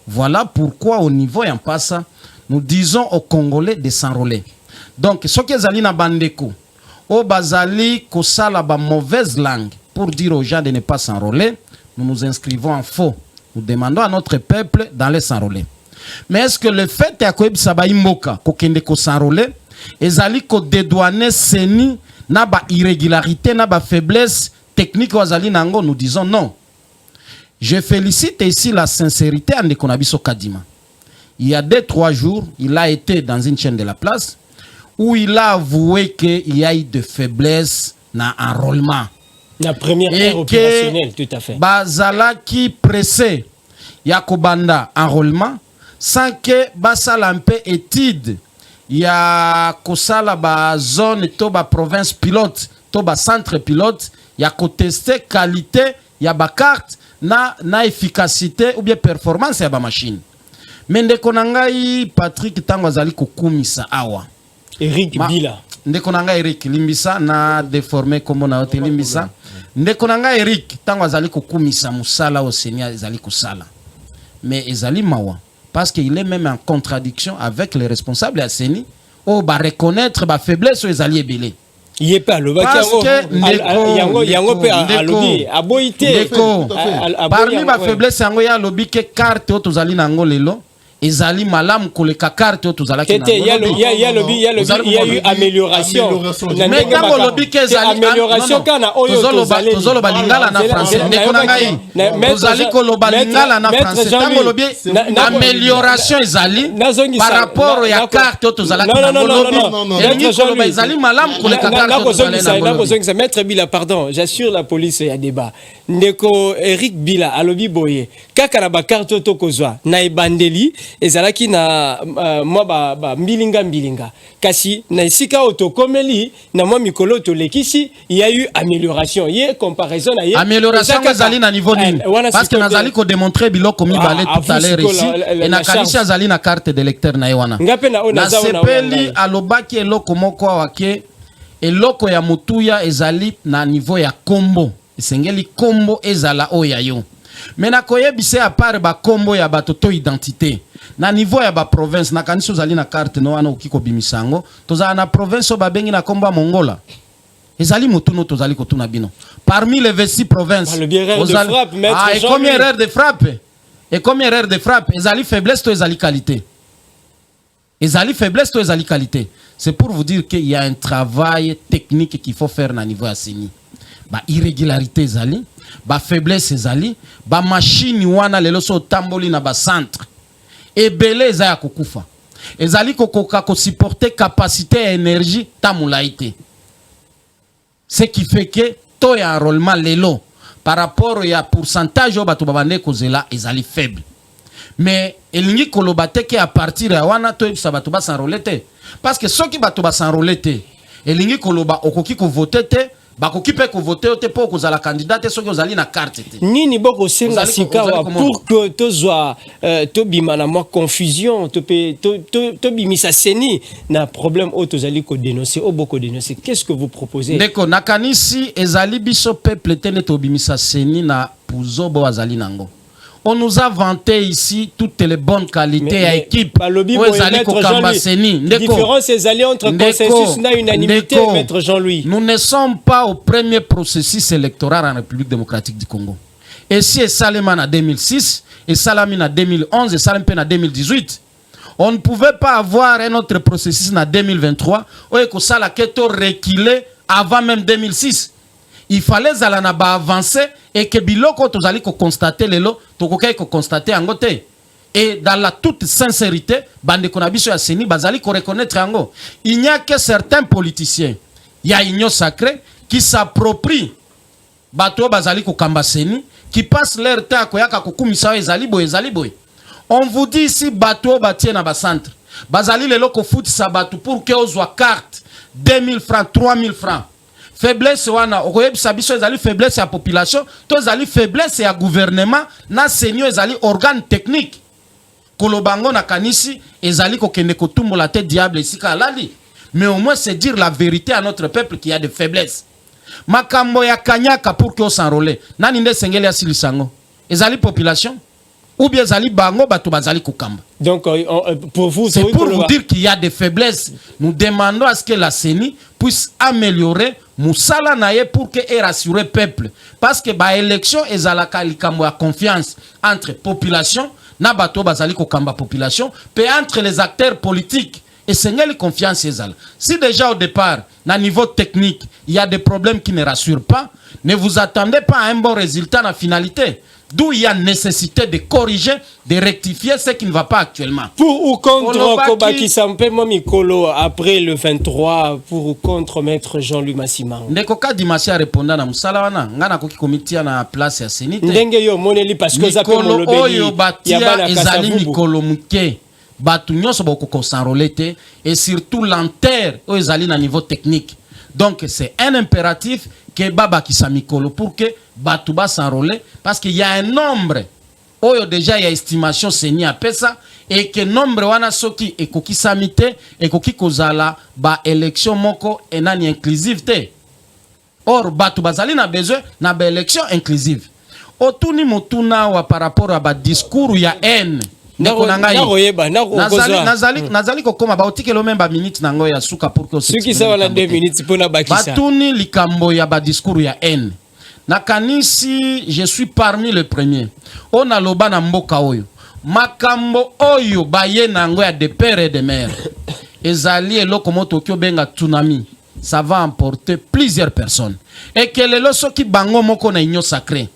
Voilà pourquoi au niveau en passant, nous disons aux Congolais de s'enrôler. Donc, ce que Zali na bandeko, au bazali kosala ba mauvaise langue pour dire aux gens de ne pas s'enrôler, nous nous inscrivons en faux. Nous demandons à notre peuple d'aller s'enrôler. Mais est-ce que le fait est que Saba Imoka kokende ko s'enrôler, ezali ko dédouaner seni na ba irrégularité na ba faiblesse technique wazali nango? Nous disons non. Je félicite ici la sincérité de Konabiso Kadima. Il y a 2-3 jours, il a été dans une chaîne de la place où il a avoué qu'il y a eu de faiblesse dans l'enrôlement. La première ère opérationnelle, tout à fait. Bazala qui pressé Yakobanda enrôlement sans que Basala un peu étude. Il y a Kosala ba zone to ba province pilote to ba centre pilote, il y a ko tester qualité, il y a ba carte na efficacité ou bien performance ya ba machine. Mende konangai Patrick tango azali kokumisa awa. Eric Bila. Ndeko nanga Eric limbisa na déformé comme na hotel limbisa. Ndeko nanga Eric tango azali kokumisa musala au Seigneur ezali kosala. Mais ezali mawa parce qu'il est même en contradiction avec les responsables à Seni ou ba reconnaître ba faiblesse ezali ebele. Il est pas le parce que yango pe alobi aboité parmi ba faiblesse yango ya lobi ke carte o tozali nango lelo ezali malam koleka carte o tozala ki nango. Il y a eu amélioration. Mais quand lobi ke ezali amélioration kana oyo tozali tozolo balingala na français ndeko na ngai tozali koloba lingala na français tango lobi amélioration ezali par rapport ya carte o tozala ki nango lobi koloba ezali malam koleka carte o tozala nango. Maître Bila, pardon, j'assure la police il y a débat. Ndeko Eric Bila alobi boye kaka na ba carte to kozwa na ebandeli ezalaki na mwa ba mbilinga kasi na isika otokomeli na mwa mikolo to lekisi il y a eu amélioration y comparaison na ye amélioration ezali na niveau nini parce que nazali ko démontrer biloko mibale tout à l'heure ici et na kanisi azali na carte d'électeur na yewana na sepeli alobaki eloko moko wake eloko ya mutuya ezali na niveau ya kombo esengeli kombo ezala oya yo Mais na koyebise à part ba kombo ya bato to identité. Na niveau ya ba province na kanisi ozali na carte no wana okiko bimisango, tozala na province o babengi na kombo Mongola. Ezali mutuno tozali kotuna bino. Parmi les 26 provinces, le bien erreur de frappe, maître et combien erreur de frappe? Et combien erreur de frappe? Ezali faiblesse to ezali qualité. Ezali faiblesse to ezali qualité. C'est pour vous dire qu'il y a un travail technique qu'il faut faire na niveau ya CENI. Ba irrégularité ezali, ba faiblesse ezali, ba machine wana lelo so tamboli na ba centre. Ebele eza ya kokufa. Ezali kokoka ko supporter capacité et énergie tamulaité. Ce qui fait que to ya enrôlement lelo par rapport ya pourcentage au bato babande kozela ezali faible. Mais elingi kolobate ke à partir ya wana to ebisa bato ba s'enrôler te. Parce que ceux qui bato ba s'enrôler te, elingi koloba okoki ko voter te, bakoki pe ko voter te po kozala candidat soki ozali na carte te. Nini boko senga sikawa pour que tozwa to bimana moi confusion to bimisa CENI na problème o tozali ko dénoncer o boko dénoncer. Qu'est-ce que vous proposez? Ndeko nakanisi ezali biso peuple tene to bimisa CENI na puzobo azali nango. On nous a vanté ici toutes les bonnes qualités à équipe. Différence ezali entre consensus na unanimité, maître Jean-Louis. Nous ne sommes pas au premier processus électoral en République démocratique du Congo. Et si et Salman en 2006, et Salamine en 2011, et Salampen en 2018, on ne pouvait pas avoir un autre processus en 2023 où il faut reculer avant même 2006. Il fallait avancer et que biloko tozali ko constater lelo tokokai ko constater angote. Et dans la toute sincérité, bande konabiso ya CENI bazali ko reconnaître ango. Il n'y a que certains politiciens, il y a union sacrée qui s'approprient bato bazali ko kamba CENI, qui passent leur temps koyaka kokumisa ezali boy. On vous dit ici bato batie na ba centre. Bazali lelo ko foot sa bato pour que ozwa carte 2000 francs, 3000 francs. Faiblesse wana okoyebisa biso ezali faiblesse ya population to ezali faiblesse ya gouvernement na CENI ezali organe technique kolobango na kanisi ezali kokende kotumbola te diable esika alali. Mais au moins c'est dire la vérité à notre peuple qui a des faiblesses. Makambo ya kanyaka pour que s'enrôler nani nde sengeli asilisango ezali population ou bien ezali bango bato bazali kokamba. Donc pour vous c'est pour vous dire qu'il y a des faiblesses. Nous demandons à ce que la CENI puisse améliorer Moussala naye pour que et rassurer peuple parce que ba élection ezalaka likambo ya confiance entre population na bato bazali ko kamba population pe entre les acteurs politiques et sengeli confiance ezala. Si déjà au départ na niveau technique il y a des problèmes qui ne rassurent pas, ne vous attendez pas à un bon résultat na finalité. D'où il y a nécessité de corriger, de rectifier ce qui ne va pas actuellement. Pour ou contre Kobaki Sampemo Mikolo après le 23, pour ou contre maître Jean-Louis Massimang. Ndekoka Dimasia répondant na musala wana ngana koki komiti na place ya CENI. Ndenge yo moneli parce que ça peut le oyo batia ezali Mikolo muke. Batu nyonso boko s'enrôler te et surtout l'enterre o ezali na niveau technique. Donc c'est un impératif que Baba Kisa Mikolo pour que Batouba s'enrôler parce qu'il y a un nombre oyo déjà il y a estimation CENI à pesa et que nombre wana soki et koki samite et koki kozala ba élection moko enani inclusive te. Or Batouba zali na besoin na ba élection inclusive. Otuni motuna wa par rapport à ba discours ya haine. Nazali kokoma ba otikelo memba minute nango ya suka pour que ceux qui sont là 2 minutes pour na bakisa batuni likambo ya ba discours ya haine nakanisi je suis parmi les premiers on a loba na mboka oyo makambo oyo baye nango ya de père et de mère ezali eloko moto kyo benga tsunami ça va emporter plusieurs personnes et que lelo soki bango moko na union sacrée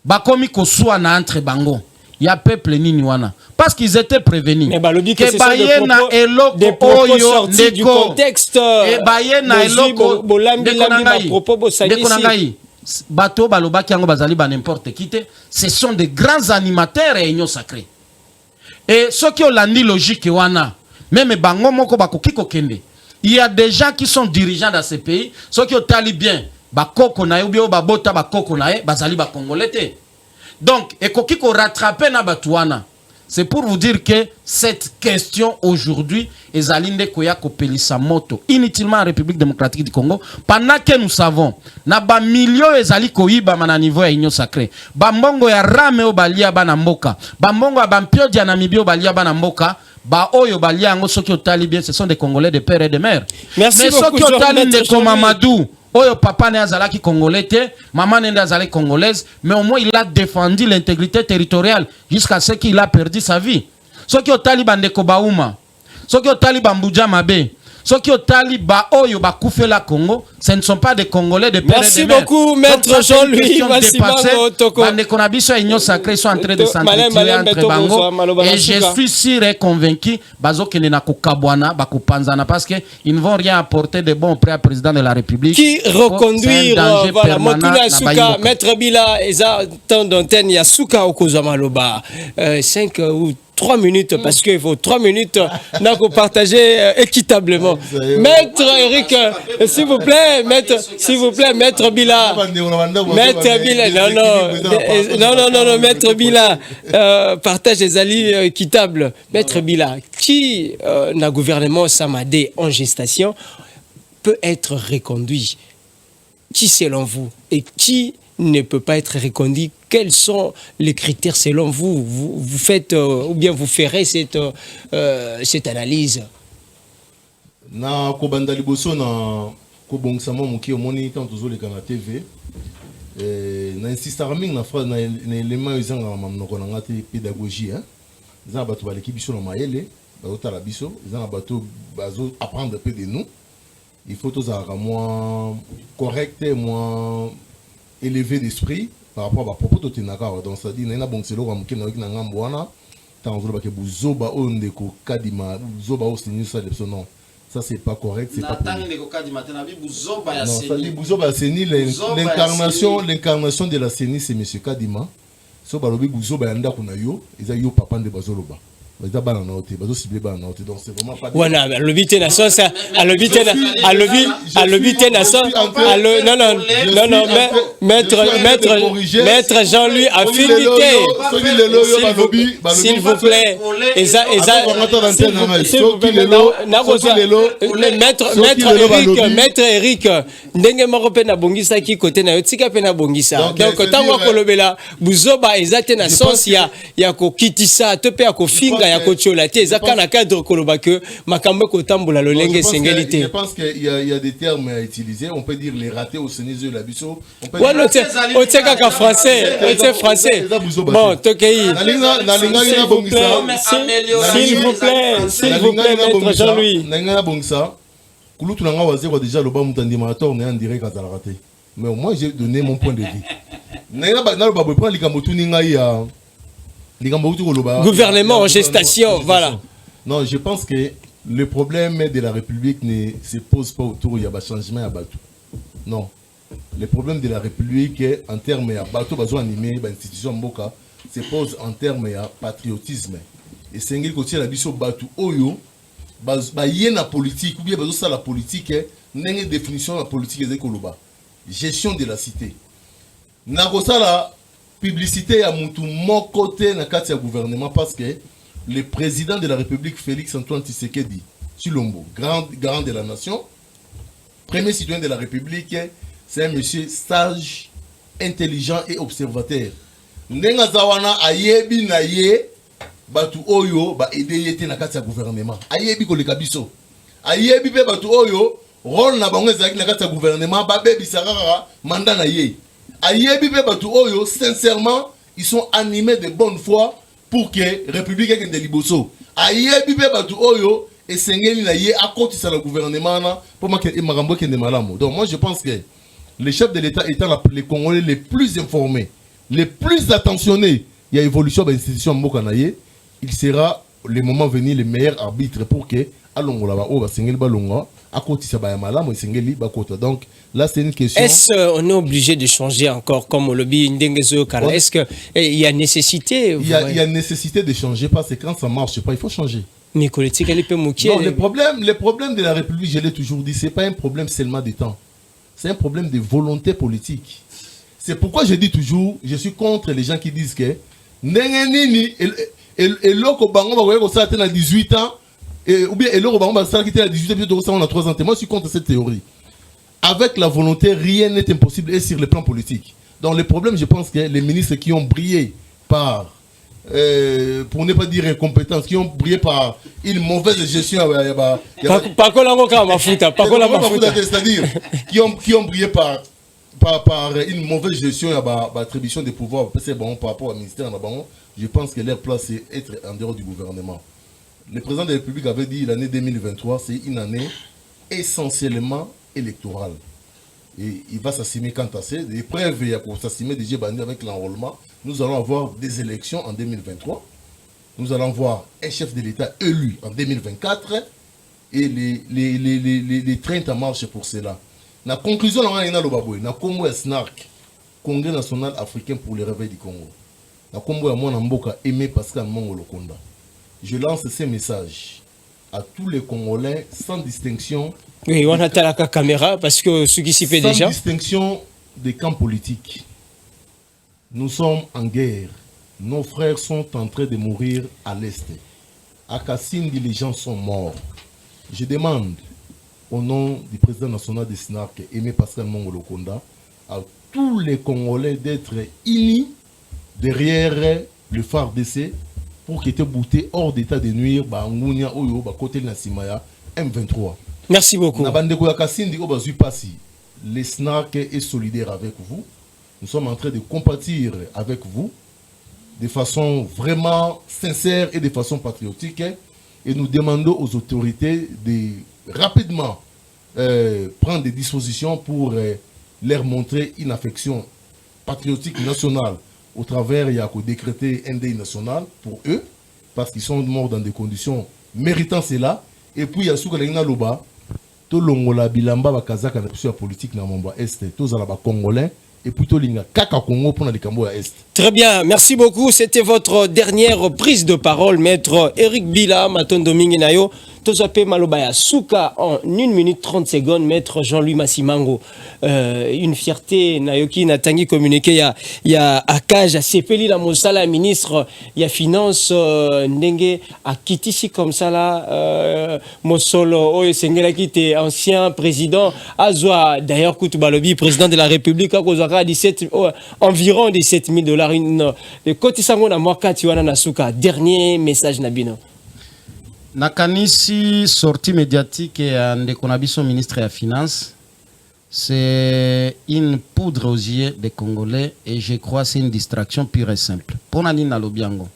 bakomi kosua na entre bango il y a peuple nini wana parce qu'ils étaient prévenus que bayena eloko oyo du contexte et bayena eloko ndekonangai bato balobaki yango bazali ba n'importe qui te ce sont des grands animateurs et union sacrée et ceux qui ont landi logique wana même bango moko bakoki kokende il y a des gens qui sont dirigeants dans ce pays ceux qui ont tali bien bakoko na yo bio babota bakoko na bazali ba congolais te. Donc, et koki ko rattraper na batouana. C'est pour vous dire que cette question aujourd'hui est Zalinde Koya Kopelisa Moto, inutilement en République démocratique du Congo, pendant que nous savons, na ba millions ezali koyiba mana niveau ya union sacrée. Bambongo ya rame o balia bana mboka. Bambongo ya bampio dia Namibie o balia bana mboka. Ba oyo balia ngo soki otali bien, ce sont des Congolais de père et de mère. Merci mais beaucoup, soki otali ndeko Mamadou, oyo papa ne azalaki congolais te, maman ne azalaki congolaise, mais au moins il a défendu l'intégrité territoriale jusqu'à ce qu'il a perdu sa vie. Soki otali bandeko Bauma, soki otali Bambuja Mabe, soki otali ba oyo ba Koufela Congo, ce ne sont pas des Congolais de père et de mère. Merci beaucoup, maître Jean-Louis Massimano Toko. Bandeko na biso union sacrée sont en train de s'entretuer entre bango, et je suis sûr et convaincu bazo kene na kokabwana ba kopanzana parce que ils ne vont rien apporter de bon auprès du président de la République. Qui reconduire voilà Mokuna Suka, maître Bila eza temps d'antenne ya Suka okozama loba 5 ou 3 minutes parce qu'il faut 3 minutes pour partager équitablement. Maître Eric, s'il vous plaît, maître Bila. Maître Bila, non, maître Bila, partage les alliés équitables. Maître Bila, qui n'a gouvernement Samadé en gestation peut être reconduit? Qui selon vous et qui ne peut pas être reconduit? Quels sont les critères selon vous? Vous faites ou bien vous ferez cette analyse? Na kobanda liboso na kobongisama moki omoni tant tozoleka na TV na insistara mingi na phrase na élément ezanga na monoko na ngati pédagogie hein za bato baleki biso na mayele bazotala biso za bato bazo apprendre peu de nous. Il faut tozala moins correct moins élevé d'esprit par rapport à propos de Tinaka. Donc ça dit na bon selo comme kena na ngambo wana tant vous ba ke buzoba ondeko kadima buzoba o senu ça de non. Ça c'est pas correct, c'est pas non, ça dit buzoba seni l'incarnation de la CENI c'est monsieur Kadima. So balobi buzoba yanda kuna yo, eza yo papa de bazoloba. Donc c'est vraiment pas voilà, l'obité na sauce, à l'obité na sauce, non, maître Jean-Louis affinité. S'il vous plaît, maître Eric, ndenge moko pe na bongisa ki côté na yotika pe na bongisa. Donc tango kolobela buzoba ezate na sauce ya ko kitisa to pe ya ko finga. Cadre je pense qu'il y a des termes à utiliser. On peut dire les ratés au Sénégal de la Bisso. On peut dire français. Bon, s'il vous plaît, maître Jean-Louis. Mais moi j'ai donné mon point de vue. Gouvernement en gestation, voilà. Non, je pense que le problème de la République ne se pose pas autour du changement à Batou. Non. Le problème de la République, en termes de Batou, l'institution Mboka, se pose en termes de patriotisme. Et c'est un côté la biso Batou Oyo, la politique, ou bien la politique, une définition de la politique de Koloba. Gestion de la cité. Nagosala publicité à mon côté dans le gouvernement parce que le président de la République, Félix Antoine Tshisekedi Tshilombo, grand de la nation, premier citoyen de la République, c'est un monsieur sage, intelligent et observateur. Nenga zawana ayebi na ye batu oyo ba aider yete na kati ya gouvernement. Ayebi ko le kabiso. Ayebi pe batu oyo rôle na bango ezaki na kati ya gouvernement ba bebi sarara mandat na ye. Ayebi pe batu oyo sincèrement ils sont animés de bonne foi pour que République ait liboso. Ayebi pe batu oyo esengeli na ye akotisa le gouvernement na pour que makambo kende malamu. Donc moi je pense que les chefs de l'État étant les Congolais les plus informés, les plus attentionnés, il y a évolution de l'institution Mbokanaye, il sera le moment venu le meilleur arbitre pour que donc là c'est une question. Est-ce qu'on est obligé de changer encore comme au lobby Ndengezo Kala? Est-ce qu'il y a nécessité? Il y a nécessité de changer parce que quand ça marche pas, il faut changer. Mais politique, elle peut mouquer. Non, le problème de la République, je l'ai toujours dit, c'est pas un problème seulement de temps. C'est un problème de volonté politique. C'est pourquoi je dis toujours, je suis contre les gens qui disent que Et l'autre bango va ça à 18 ans ou bien l'autre bango va ça qui à 18 ans puis on a 3 ans. Moi je suis contre cette théorie. Avec la volonté, rien n'est impossible et sur le plan politique. Donc le problème, je pense que les ministres qui ont brillé par pour ne pas dire incompétence, qui ont brillé par une mauvaise gestion, c'est-à-dire qui ont brillé par une mauvaise gestion d'attribution des pouvoirs, c'est bon par rapport au ministère, je pense que leur place c'est être en dehors du gouvernement. Le président de la République avait dit l'année 2023, c'est une année essentiellement électorale. Et il va s'assumer quant à ça. Les preuves, il y a pour s'assumer déjà avec l'enrôlement. Nous allons avoir des élections en 2023. Nous allons avoir un chef de l'État élu en 2024. Et les trains en marche pour cela. La conclusion, on a le Congo est SNARC, Congrès national africain pour le réveil du Congo. La Congo est mon amboka aimé Pascal Mongo Lokonda. Je lance ces messages à tous les Congolais sans distinction. Oui, on a la caméra parce que ce qui s'y fait déjà. Sans distinction des camps politiques. Nous sommes en guerre. Nos frères sont en train de mourir à l'Est. À Kassindi, les gens sont morts. Je demande au nom du président national de SNARC, Aimé Pascal Mongo Lokonda, à tous les Congolais d'être unis derrière le phare d'essai pour qu'il était bouté hors d'état de nuire côté de Nassimaya M23. Merci beaucoup. Le SNARC est solidaire avec vous. Nous sommes en train de compatir avec vous de façon vraiment sincère et de façon patriotique. Et nous demandons aux autorités de rapidement prendre des dispositions pour leur montrer une affection patriotique nationale au travers, il y a qu'au décréter un deuil national pour eux, parce qu'ils sont morts dans des conditions méritant cela. Et puis il y a Soukalina Loba, tout l'ongola bilamba bakazaka na la politique na Mamba Est, tous ala ba congolais et plutôt linga kaka Congo pour na likambo ya Est. Très bien, merci beaucoup. C'était votre dernière prise de parole, maître Eric Bila, Matondo Minginayo. Tozape Malobaya Souka en 1 minute 30 secondes, maître Jean-Louis Massimango. Une fierté, Nayoki Natangi communiqué, il y a Akaj, Sepeli la Moussala, ministre, il y a finance, Ndenge, à Kitisi comme ça là, Mosolo, Oye Sengela qui était ancien président, Azwa, d'ailleurs Koutubalobi, président de la République, environ $17,000. Le côté sango na mwaka tiwana na Souka. Dernier message Nabino. Nakanisi sortie médiatique et Ndekonabiso ministre de la Finance, c'est une poudre aux yeux des Congolais et je crois que c'est une distraction pure et simple. Pour na nina lobiango,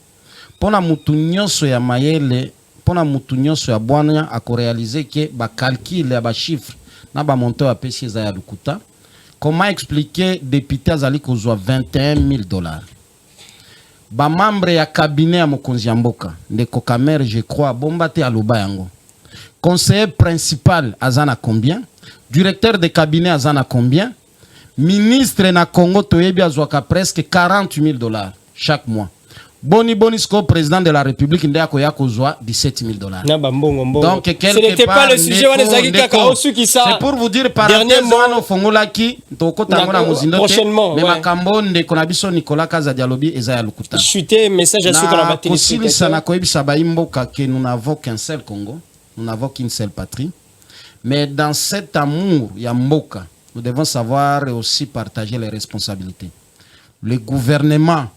pour na mutunyo so ya mayele, pour na mutunyo so ya bwana a réaliser que ba calcul ya ba chiffre na ba montant à pesi za ya lukuta. Comment expliquer député azali kozwa $21,000? Ba membre ya cabinet ya mokonzi ya mboka ndeko Kamer je crois bomba te aloba yango. Conseiller principal azana combien? Directeur de cabinet azana combien? Ministre na Congo toyebi azwaka presque $40,000 chaque mois. Boni Bonisco, président de la République, ndeko yakozwa $17,000. Donc ce n'était pas le sujet c'est pour vous dire parenthèse wana fongolaki tokota ngona muzindo prochainement mais makambo ndeko na biso Nicolas Kaza dialobi eza ya lukuta. Chuter message à ceux qui la batterie. Ça na koyebisa ba imboka que nous n'avons qu'un seul Congo, nous n'avons qu'une seule patrie. Mais dans cet amour ya mboka, nous devons savoir aussi partager les responsabilités. Le gouvernement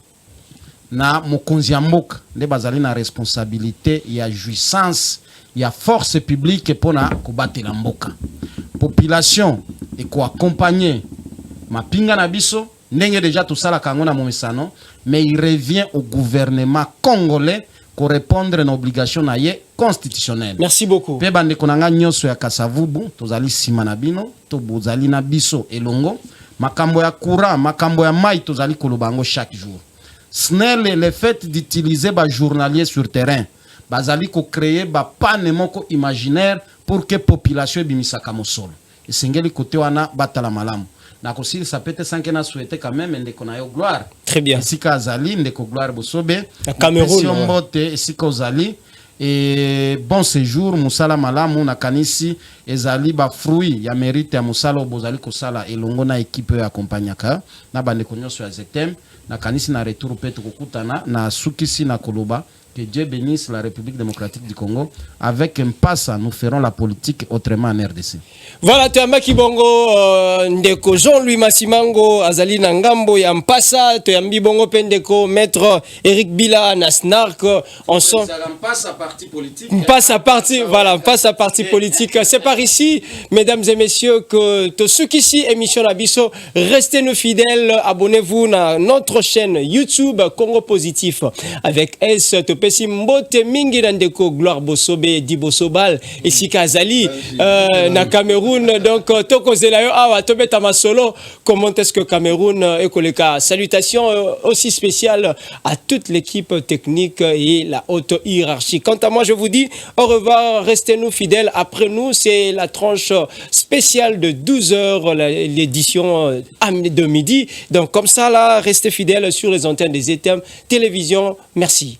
na mokonzi ya mboka nde bazali na responsabilité ya jouissance ya force publique pona kobatela mboka. Population et ko accompagner mapinga na biso ndenge déjà tout ça la kangona momesano, mais il revient au gouvernement congolais ko répondre na obligation na ye constitutionnelle. Merci beaucoup. Pe bande konanga nyoso ya Kasavubu tozali sima na bino to bozali na biso elongo makambo ya courant makambo ya mai tozali kolobango chaque jour. SNEL le fait d'utiliser ba journalier sur terrain bazali ko créer ba panne moko imaginaire pour que population bimisaka mosolo esengeli côté wana batala malamu na kosili ça peut être sans que na souhaiter quand même ndeko na yo gloire. Très bien. Sika azali ndeko gloire bosobe à Cameroun mbote sika ozali et bon séjour musala malamu na kanisi ezali ba fruit ya mérite ya musala bozali ko sala elongo na équipe ya accompagnaka na bande konyoso ya Zetem na kanisi na retour peto kokutana na sukisi na koloba Que Dieu bénisse la République démocratique du Congo. Avec Mpassa, nous ferons la politique autrement en RDC. Voilà, Toyambaki Bongo, Ndeko Jean-Louis Massimango, Azali Nangambo, Yampasa, Toyambi Bongo Pendeko, Maître Eric Bila, Nasnark, ensemble. Passe à parti, voilà, passe à parti politique. C'est par ici, mesdames et messieurs, que tous ceux qui ici, émission Abisso, restez nous fidèles, abonnez-vous à notre chaîne YouTube Congo Positif avec S, Topesi Mbote Mingi Ndeko, Gloire Bosobe, Dibosobal, et Sikazali, na Cameroun. Donc, Toko Zelayo, Awa, Tobeta Masolo, comment est-ce que Cameroun est Koleka? Salutations aussi spéciales à toute l'équipe technique et la haute hiérarchie. Quant à moi, je vous dis au revoir, restez-nous fidèles. Après nous, c'est la tranche spéciale de 12h, l'édition de midi. Donc, comme ça, là, restez fidèles sur les antennes des ETM Télévision. Merci.